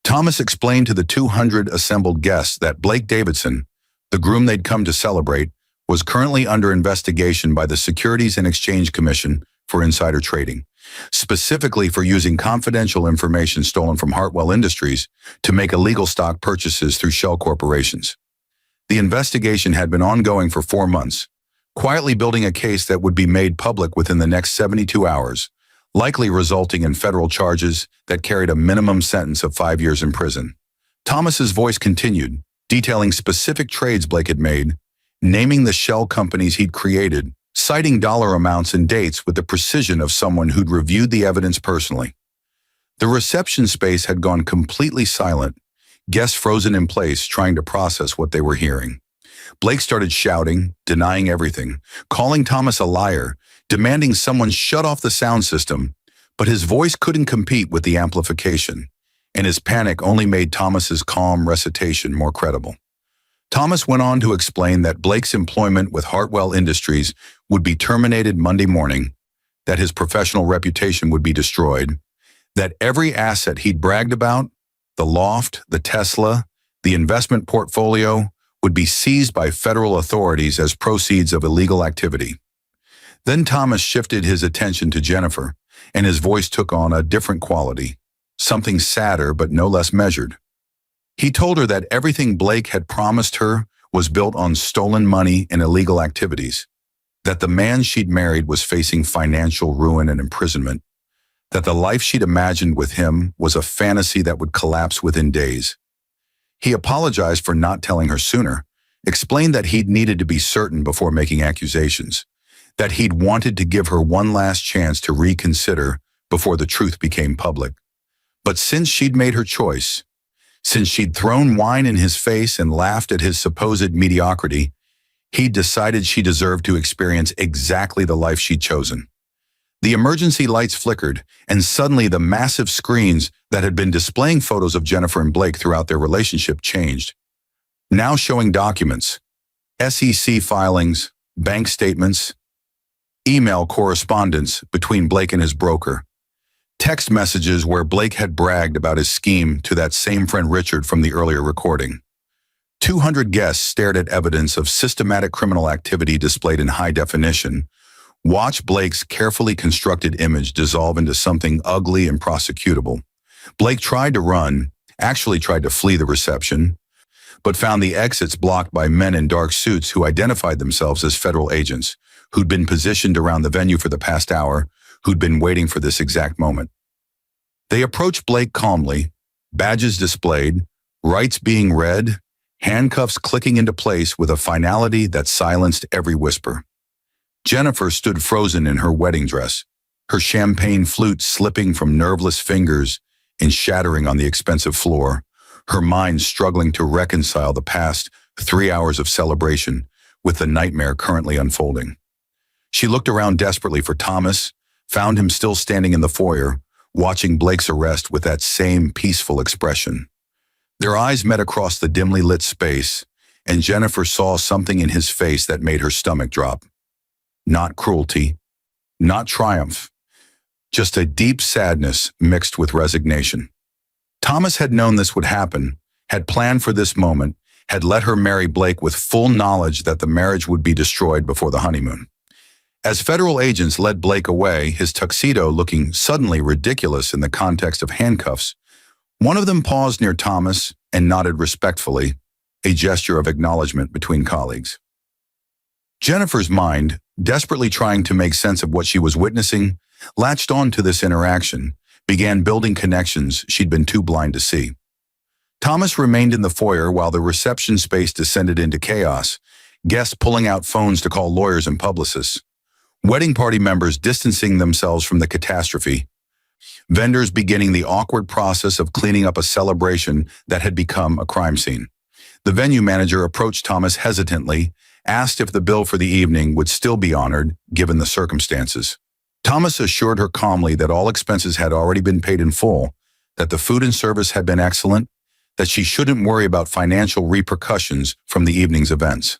Thomas explained to the 200 assembled guests that Blake Davidson, the groom they'd come to celebrate, was currently under investigation by the Securities and Exchange Commission for insider trading, specifically for using confidential information stolen from Hartwell Industries to make illegal stock purchases through shell corporations. The investigation had been ongoing for 4 months, quietly building a case that would be made public within the next 72 hours, likely resulting in federal charges that carried a minimum sentence of 5 years in prison. Thomas's voice continued, detailing specific trades Blake had made, naming the shell companies he'd created, citing dollar amounts and dates with the precision of someone who'd reviewed the evidence personally. The reception space had gone completely silent, guests frozen in place trying to process what they were hearing. Blake started shouting, denying everything, calling Thomas a liar, demanding someone shut off the sound system, but his voice couldn't compete with the amplification, and his panic only made Thomas's calm recitation more credible. Thomas went on to explain that Blake's employment with Hartwell Industries would be terminated Monday morning, that his professional reputation would be destroyed, that every asset he'd bragged about, the loft, the Tesla, the investment portfolio, would be seized by federal authorities as proceeds of illegal activity. Then Thomas shifted his attention to Jennifer, and his voice took on a different quality, something sadder but no less measured. He told her that everything Blake had promised her was built on stolen money and illegal activities, that the man she'd married was facing financial ruin and imprisonment, that the life she'd imagined with him was a fantasy that would collapse within days. He apologized for not telling her sooner, explained that he'd needed to be certain before making accusations, that he'd wanted to give her one last chance to reconsider before the truth became public. But since she'd made her choice, since she'd thrown wine in his face and laughed at his supposed mediocrity, he'd decided she deserved to experience exactly the life she'd chosen. The emergency lights flickered, and suddenly the massive screens that had been displaying photos of Jennifer and Blake throughout their relationship changed, now showing documents, SEC filings, bank statements, email correspondence between Blake and his broker, text messages where Blake had bragged about his scheme to that same friend Richard from the earlier recording. 200 guests stared at evidence of systematic criminal activity displayed in high definition. Watch Blake's carefully constructed image dissolve into something ugly and prosecutable, Blake tried to run, actually tried to flee the reception, but found the exits blocked by men in dark suits who identified themselves as federal agents, who'd been positioned around the venue for the past hour, who'd been waiting for this exact moment. They approached Blake calmly, badges displayed, rights being read, handcuffs clicking into place with a finality that silenced every whisper. Jennifer stood frozen in her wedding dress, her champagne flute slipping from nerveless fingers and shattering on the expensive floor, her mind struggling to reconcile the past 3 hours of celebration with the nightmare currently unfolding. She looked around desperately for Thomas, found him still standing in the foyer, watching Blake's arrest with that same peaceful expression. Their eyes met across the dimly lit space, and Jennifer saw something in his face that made her stomach drop. Not cruelty, not triumph, just a deep sadness mixed with resignation. Thomas had known this would happen, had planned for this moment, had let her marry Blake with full knowledge that the marriage would be destroyed before the honeymoon. As federal agents led Blake away, his tuxedo looking suddenly ridiculous in the context of handcuffs, one of them paused near Thomas and nodded respectfully, a gesture of acknowledgement between colleagues. Jennifer's mind, desperately trying to make sense of what she was witnessing, latched on to this interaction, began building connections she'd been too blind to see. Thomas remained in the foyer while the reception space descended into chaos, guests pulling out phones to call lawyers and publicists, wedding party members distancing themselves from the catastrophe, vendors beginning the awkward process of cleaning up a celebration that had become a crime scene. The venue manager approached Thomas hesitantly, asked if the bill for the evening would still be honored, given the circumstances. Thomas assured her calmly that all expenses had already been paid in full, that the food and service had been excellent, that she shouldn't worry about financial repercussions from the evening's events.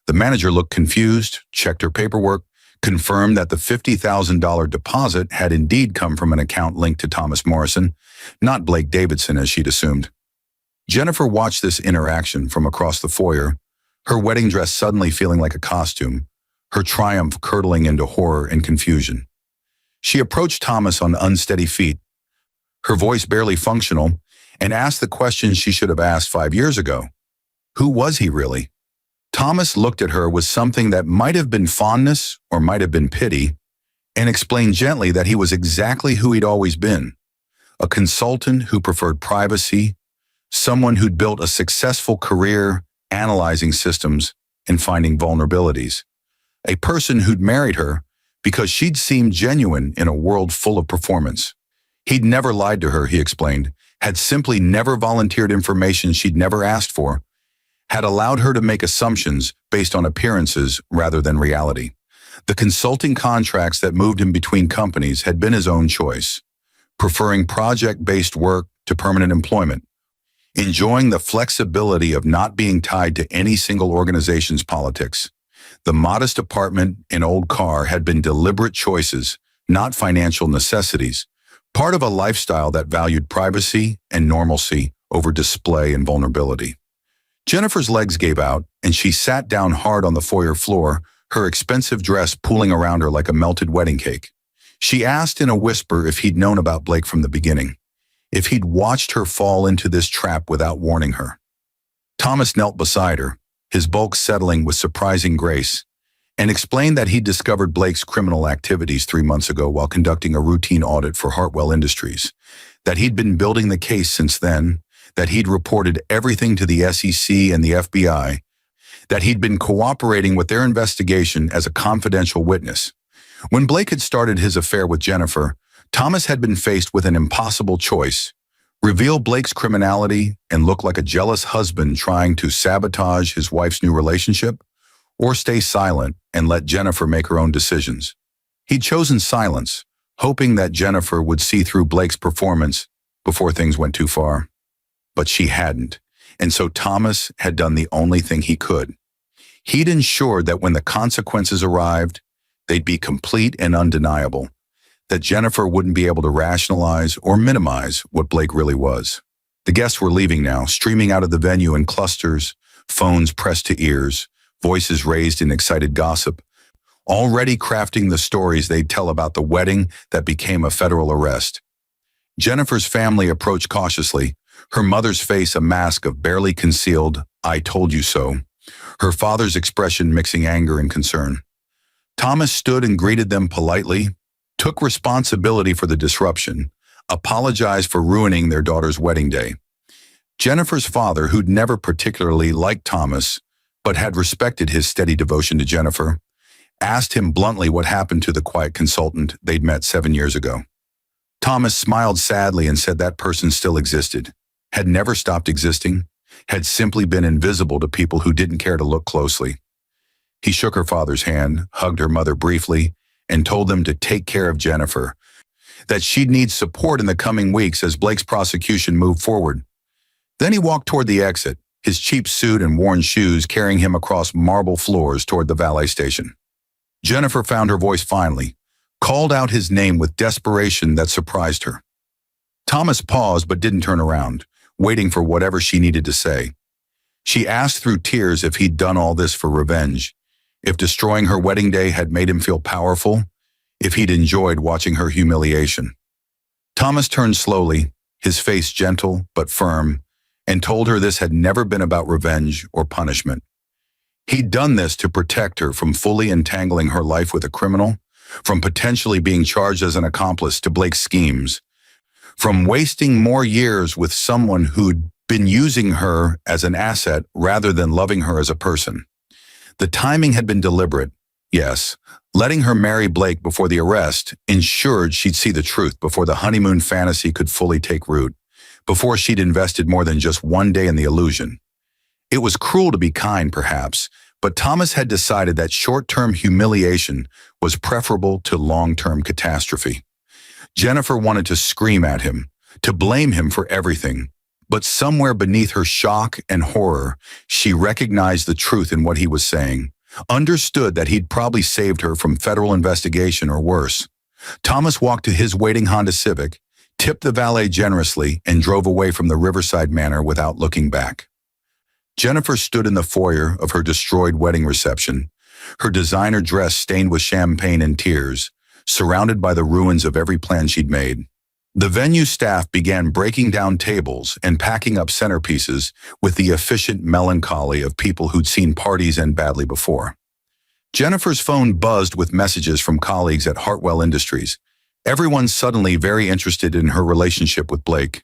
The manager looked confused, checked her paperwork, confirmed that the $50,000 deposit had indeed come from an account linked to Thomas Morrison, not Blake Davidson as she'd assumed. Jennifer watched this interaction from across the foyer, her wedding dress suddenly feeling like a costume, her triumph curdling into horror and confusion. She approached Thomas on unsteady feet, her voice barely functional, and asked the question she should have asked 5 years ago. Who was he really? Thomas looked at her with something that might have been fondness or might have been pity, and explained gently that he was exactly who he'd always been, a consultant who preferred privacy, someone who'd built a successful career analyzing systems and finding vulnerabilities, a person who'd married her because she'd seemed genuine in a world full of performance. He'd never lied to her, he explained, had simply never volunteered information she'd never asked for, had allowed her to make assumptions based on appearances rather than reality. The consulting contracts that moved him between companies had been his own choice, preferring project-based work to permanent employment, enjoying the flexibility of not being tied to any single organization's politics. The modest apartment and old car had been deliberate choices, not financial necessities, part of a lifestyle that valued privacy and normalcy over display and vulnerability. Jennifer's legs gave out, and she sat down hard on the foyer floor, her expensive dress pooling around her like a melted wedding cake. She asked in a whisper if he'd known about Blake from the beginning, if he'd watched her fall into this trap without warning her. Thomas knelt beside her, his bulk settling with surprising grace, and explained that he'd discovered Blake's criminal activities 3 months ago while conducting a routine audit for Hartwell Industries, that he'd been building the case since then, that he'd reported everything to the SEC and the FBI, that he'd been cooperating with their investigation as a confidential witness. When Blake had started his affair with Jennifer, Thomas had been faced with an impossible choice: reveal Blake's criminality and look like a jealous husband trying to sabotage his wife's new relationship, or stay silent and let Jennifer make her own decisions. He'd chosen silence, hoping that Jennifer would see through Blake's performance before things went too far. But she hadn't, and so Thomas had done the only thing he could. He'd ensured that when the consequences arrived, they'd be complete and undeniable, that Jennifer wouldn't be able to rationalize or minimize what Blake really was. The guests were leaving now, streaming out of the venue in clusters, phones pressed to ears, voices raised in excited gossip, already crafting the stories they'd tell about the wedding that became a federal arrest. Jennifer's family approached cautiously, her mother's face a mask of barely concealed, "I told you so," her father's expression mixing anger and concern. Thomas stood and greeted them politely, took responsibility for the disruption, apologized for ruining their daughter's wedding day. Jennifer's father, who'd never particularly liked Thomas, but had respected his steady devotion to Jennifer, asked him bluntly what happened to the quiet consultant they'd met 7 years ago. Thomas smiled sadly and said that person still existed, had never stopped existing, had simply been invisible to people who didn't care to look closely. He shook her father's hand, hugged her mother briefly, and told them to take care of Jennifer, that she'd need support in the coming weeks as Blake's prosecution moved forward. Then he walked toward the exit, his cheap suit and worn shoes carrying him across marble floors toward the valet station. Jennifer found her voice finally, called out his name with desperation that surprised her. Thomas paused but didn't turn around, waiting for whatever she needed to say. She asked through tears if he'd done all this for revenge, if destroying her wedding day had made him feel powerful, if he'd enjoyed watching her humiliation. Thomas turned slowly, his face gentle but firm, and told her this had never been about revenge or punishment. He'd done this to protect her from fully entangling her life with a criminal, from potentially being charged as an accomplice to Blake's schemes, from wasting more years with someone who'd been using her as an asset rather than loving her as a person. The timing had been deliberate, yes. Letting her marry Blake before the arrest ensured she'd see the truth before the honeymoon fantasy could fully take root, before she'd invested more than just one day in the illusion. It was cruel to be kind, perhaps, but Thomas had decided that short-term humiliation was preferable to long-term catastrophe. Jennifer wanted to scream at him, to blame him for everything, but somewhere beneath her shock and horror, she recognized the truth in what he was saying, understood that he'd probably saved her from federal investigation or worse. Thomas walked to his waiting Honda Civic, tipped the valet generously, and drove away from the Riverside Manor without looking back. Jennifer stood in the foyer of her destroyed wedding reception, her designer dress stained with champagne and tears, surrounded by the ruins of every plan she'd made. The venue staff began breaking down tables and packing up centerpieces with the efficient melancholy of people who'd seen parties end badly before. Jennifer's phone buzzed with messages from colleagues at Hartwell Industries, everyone suddenly very interested in her relationship with Blake,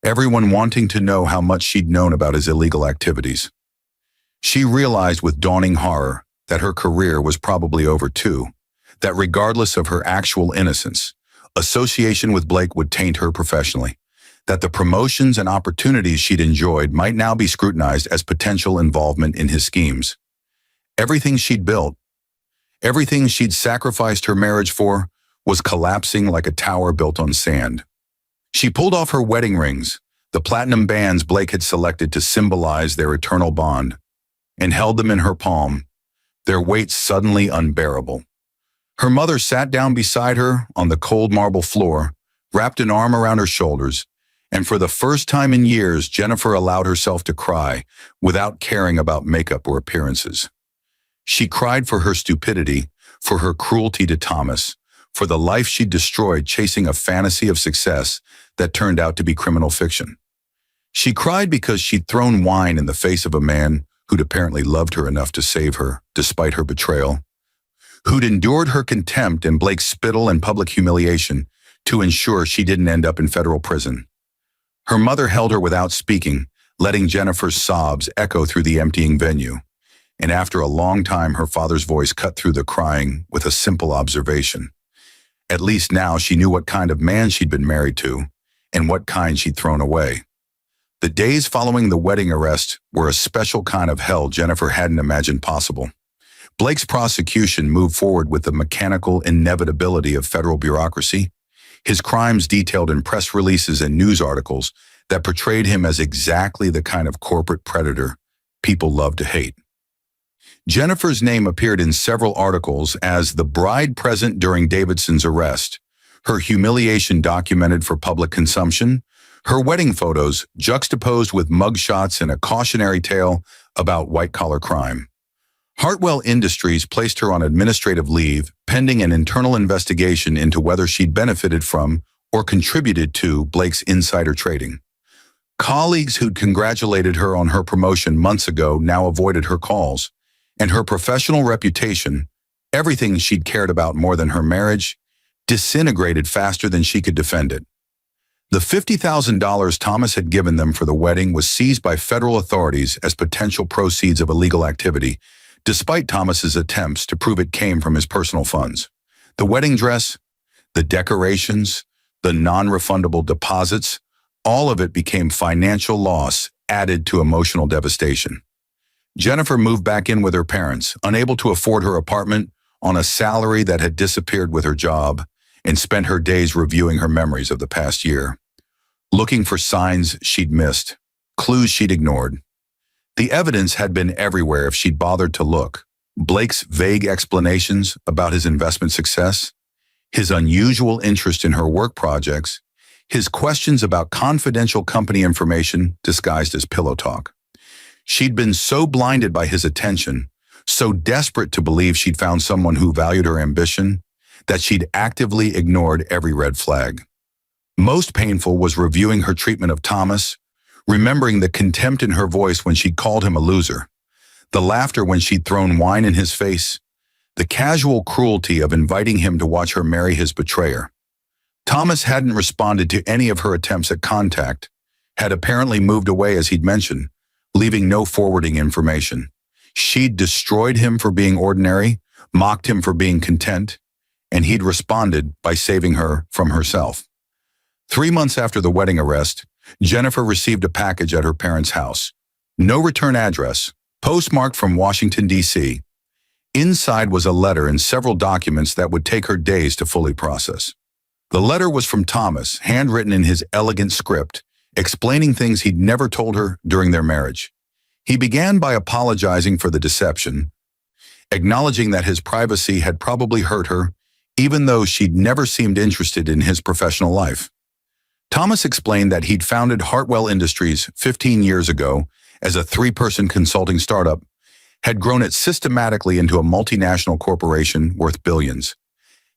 everyone wanting to know how much she'd known about his illegal activities. She realized with dawning horror that her career was probably over too, that regardless of her actual innocence, association with Blake would taint her professionally, that the promotions and opportunities she'd enjoyed might now be scrutinized as potential involvement in his schemes. Everything she'd built, everything she'd sacrificed her marriage for, was collapsing like a tower built on sand. She pulled off her wedding rings, the platinum bands Blake had selected to symbolize their eternal bond, and held them in her palm, their weight suddenly unbearable. Her mother sat down beside her on the cold marble floor, wrapped an arm around her shoulders, and for the first time in years, Jennifer allowed herself to cry without caring about makeup or appearances. She cried for her stupidity, for her cruelty to Thomas, for the life she'd destroyed chasing a fantasy of success that turned out to be criminal fiction. She cried because she'd thrown wine in the face of a man who'd apparently loved her enough to save her, despite her betrayal, who'd endured her contempt and Blake's spittle and public humiliation to ensure she didn't end up in federal prison. Her mother held her without speaking, letting Jennifer's sobs echo through the emptying venue. And after a long time, her father's voice cut through the crying with a simple observation. At least now she knew what kind of man she'd been married to, and what kind she'd thrown away. The days following the wedding arrest were a special kind of hell Jennifer hadn't imagined possible. Blake's prosecution moved forward with the mechanical inevitability of federal bureaucracy, his crimes detailed in press releases and news articles that portrayed him as exactly the kind of corporate predator people love to hate. Jennifer's name appeared in several articles as the bride present during Davidson's arrest, her humiliation documented for public consumption, her wedding photos juxtaposed with mugshots and a cautionary tale about white-collar crime. Hartwell Industries placed her on administrative leave pending an internal investigation into whether she'd benefited from or contributed to Blake's insider trading. Colleagues who'd congratulated her on her promotion months ago now avoided her calls, and her professional reputation, everything she'd cared about more than her marriage, disintegrated faster than she could defend it. The $50,000 Thomas had given them for the wedding was seized by federal authorities as potential proceeds of illegal activity, despite Thomas's attempts to prove it came from his personal funds. The wedding dress, the decorations, the non-refundable deposits, all of it became financial loss added to emotional devastation. Jennifer moved back in with her parents, unable to afford her apartment, on a salary that had disappeared with her job, and spent her days reviewing her memories of the past year, looking for signs she'd missed, clues she'd ignored. The evidence had been everywhere if she'd bothered to look. Blake's vague explanations about his investment success, his unusual interest in her work projects, his questions about confidential company information disguised as pillow talk. She'd been so blinded by his attention, so desperate to believe she'd found someone who valued her ambition, that she'd actively ignored every red flag. Most painful was reviewing her treatment of Thomas, remembering the contempt in her voice when she'd called him a loser, the laughter when she'd thrown wine in his face, the casual cruelty of inviting him to watch her marry his betrayer. Thomas hadn't responded to any of her attempts at contact, had apparently moved away as he'd mentioned, leaving no forwarding information. She'd destroyed him for being ordinary, mocked him for being content, and he'd responded by saving her from herself. 3 months after the wedding arrest, Jennifer received a package at her parents' house. No return address, postmarked from Washington, D.C. Inside was a letter and several documents that would take her days to fully process. The letter was from Thomas, handwritten in his elegant script, explaining things he'd never told her during their marriage. He began by apologizing for the deception, acknowledging that his privacy had probably hurt her, even though she'd never seemed interested in his professional life. Thomas explained that he'd founded Hartwell Industries 15 years ago as a 3-person consulting startup, had grown it systematically into a multinational corporation worth billions,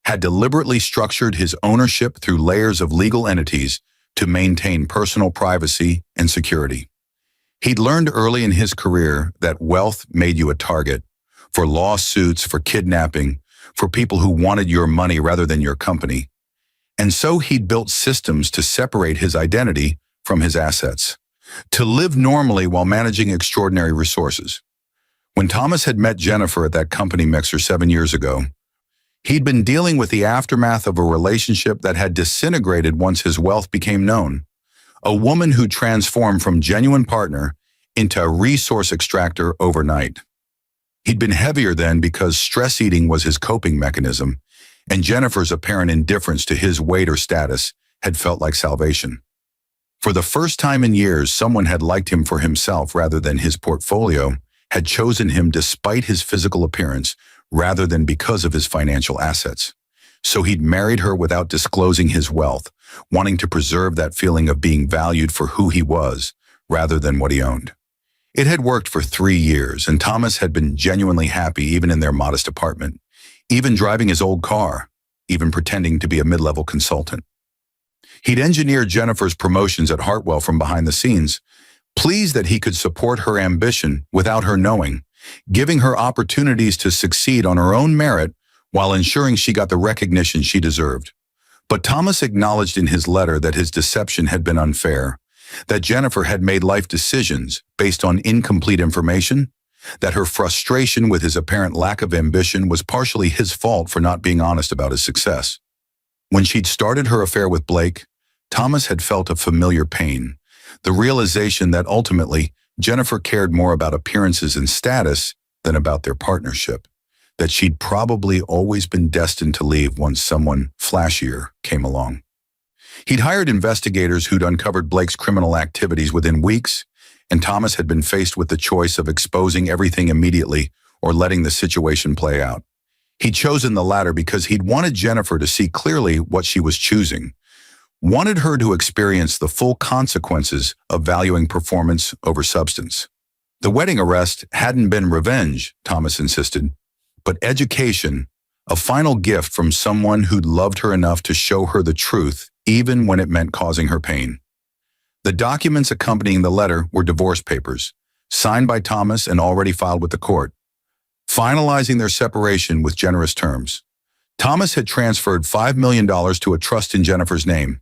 had deliberately structured his ownership through layers of legal entities to maintain personal privacy and security. He'd learned early in his career that wealth made you a target for lawsuits, for kidnapping, for people who wanted your money rather than your company. And so he'd built systems to separate his identity from his assets, to live normally while managing extraordinary resources. When Thomas had met Jennifer at that company mixer 7 years ago, he'd been dealing with the aftermath of a relationship that had disintegrated once his wealth became known. A woman who transformed from genuine partner into a resource extractor overnight. He'd been heavier then because stress eating was his coping mechanism, and Jennifer's apparent indifference to his weight or status had felt like salvation. For the first time in years, someone had liked him for himself rather than his portfolio, had chosen him despite his physical appearance rather than because of his financial assets. So he'd married her without disclosing his wealth, wanting to preserve that feeling of being valued for who he was rather than what he owned. It had worked for 3 years, and Thomas had been genuinely happy even in their modest apartment, even driving his old car, even pretending to be a mid-level consultant. He'd engineered Jennifer's promotions at Hartwell from behind the scenes, pleased that he could support her ambition without her knowing, giving her opportunities to succeed on her own merit while ensuring she got the recognition she deserved. But Thomas acknowledged in his letter that his deception had been unfair, that Jennifer had made life decisions based on incomplete information, that her frustration with his apparent lack of ambition was partially his fault for not being honest about his success. When she'd started her affair with Blake, Thomas had felt a familiar pain, the realization that ultimately Jennifer cared more about appearances and status than about their partnership, that she'd probably always been destined to leave once someone flashier came along. He'd hired investigators who'd uncovered Blake's criminal activities within weeks, and Thomas had been faced with the choice of exposing everything immediately or letting the situation play out. He'd chosen the latter because he'd wanted Jennifer to see clearly what she was choosing, wanted her to experience the full consequences of valuing performance over substance. The wedding arrest hadn't been revenge, Thomas insisted, but education, a final gift from someone who'd loved her enough to show her the truth, even when it meant causing her pain. The documents accompanying the letter were divorce papers, signed by Thomas and already filed with the court, finalizing their separation with generous terms. Thomas had transferred $5 million to a trust in Jennifer's name,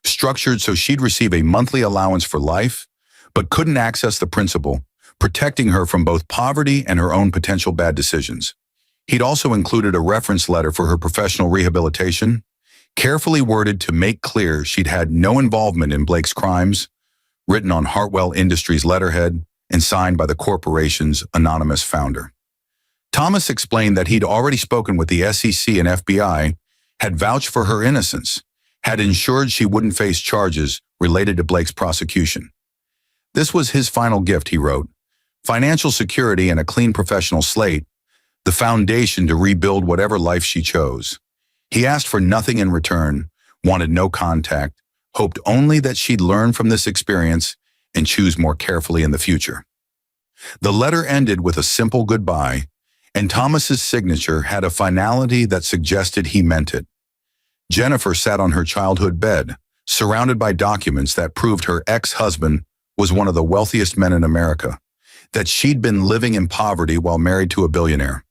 structured so she'd receive a monthly allowance for life, but couldn't access the principal, protecting her from both poverty and her own potential bad decisions. He'd also included a reference letter for her professional rehabilitation, carefully worded to make clear she'd had no involvement in Blake's crimes, written on Hartwell Industries' letterhead and signed by the corporation's anonymous founder. Thomas explained that he'd already spoken with the SEC and FBI, had vouched for her innocence, had ensured she wouldn't face charges related to Blake's prosecution. This was his final gift, he wrote: financial security and a clean professional slate, the foundation to rebuild whatever life she chose. He asked for nothing in return, wanted no contact, hoped only that she'd learn from this experience and choose more carefully in the future. The letter ended with a simple goodbye, and Thomas's signature had a finality that suggested he meant it. Jennifer sat on her childhood bed, surrounded by documents that proved her ex-husband was one of the wealthiest men in America, that she'd been living in poverty while married to a billionaire,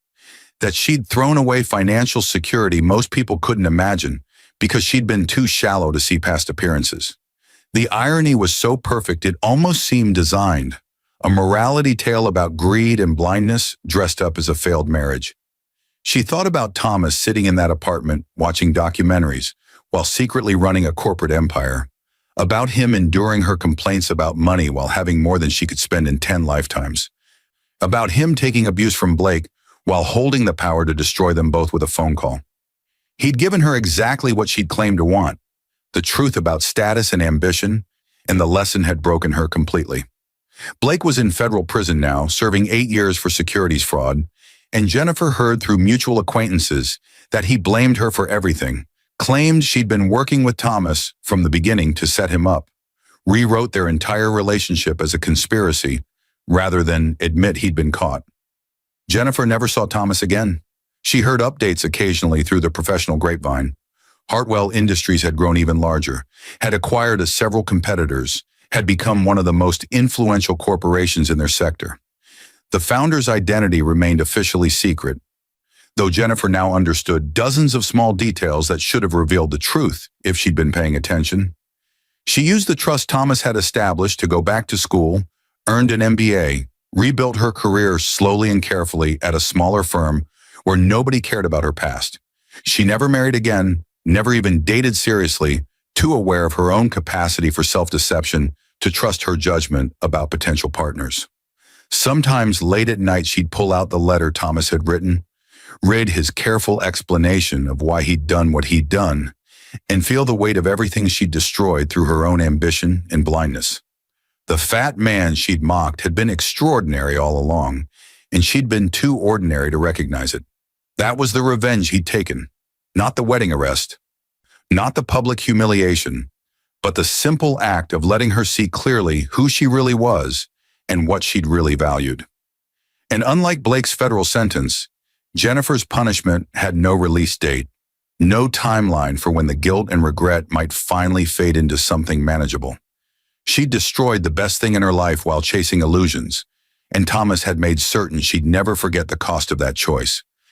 that she'd thrown away financial security most people couldn't imagine because she'd been too shallow to see past appearances. The irony was so perfect it almost seemed designed, a morality tale about greed and blindness dressed up as a failed marriage. She thought about Thomas sitting in that apartment watching documentaries while secretly running a corporate empire, about him enduring her complaints about money while having more than she could spend in 10 lifetimes, about him taking abuse from Blake while holding the power to destroy them both with a phone call. He'd given her exactly what she'd claimed to want, the truth about status and ambition, and the lesson had broken her completely. Blake was in federal prison now, serving 8 years for securities fraud, and Jennifer heard through mutual acquaintances that he blamed her for everything, claimed she'd been working with Thomas from the beginning to set him up, rewrote their entire relationship as a conspiracy rather than admit he'd been caught. Jennifer never saw Thomas again. She heard updates occasionally through the professional grapevine. Hartwell Industries had grown even larger, had acquired several competitors, had become one of the most influential corporations in their sector. The founder's identity remained officially secret, though Jennifer now understood dozens of small details that should have revealed the truth if she'd been paying attention. She used the trust Thomas had established to go back to school, earned an MBA, rebuilt her career slowly and carefully at a smaller firm where nobody cared about her past. She never married again, never even dated seriously, too aware of her own capacity for self-deception to trust her judgment about potential partners. Sometimes late at night she'd pull out the letter Thomas had written, read his careful explanation of why he'd done what he'd done, and feel the weight of everything she'd destroyed through her own ambition and blindness. The fat man she'd mocked had been extraordinary all along, and she'd been too ordinary to recognize it. That was the revenge he'd taken, not the wedding arrest, not the public humiliation, but the simple act of letting her see clearly who she really was and what she'd really valued. And unlike Blake's federal sentence, Jennifer's punishment had no release date, no timeline for when the guilt and regret might finally fade into something manageable. She'd destroyed the best thing in her life while chasing illusions, and Thomas had made certain she'd never forget the cost of that choice.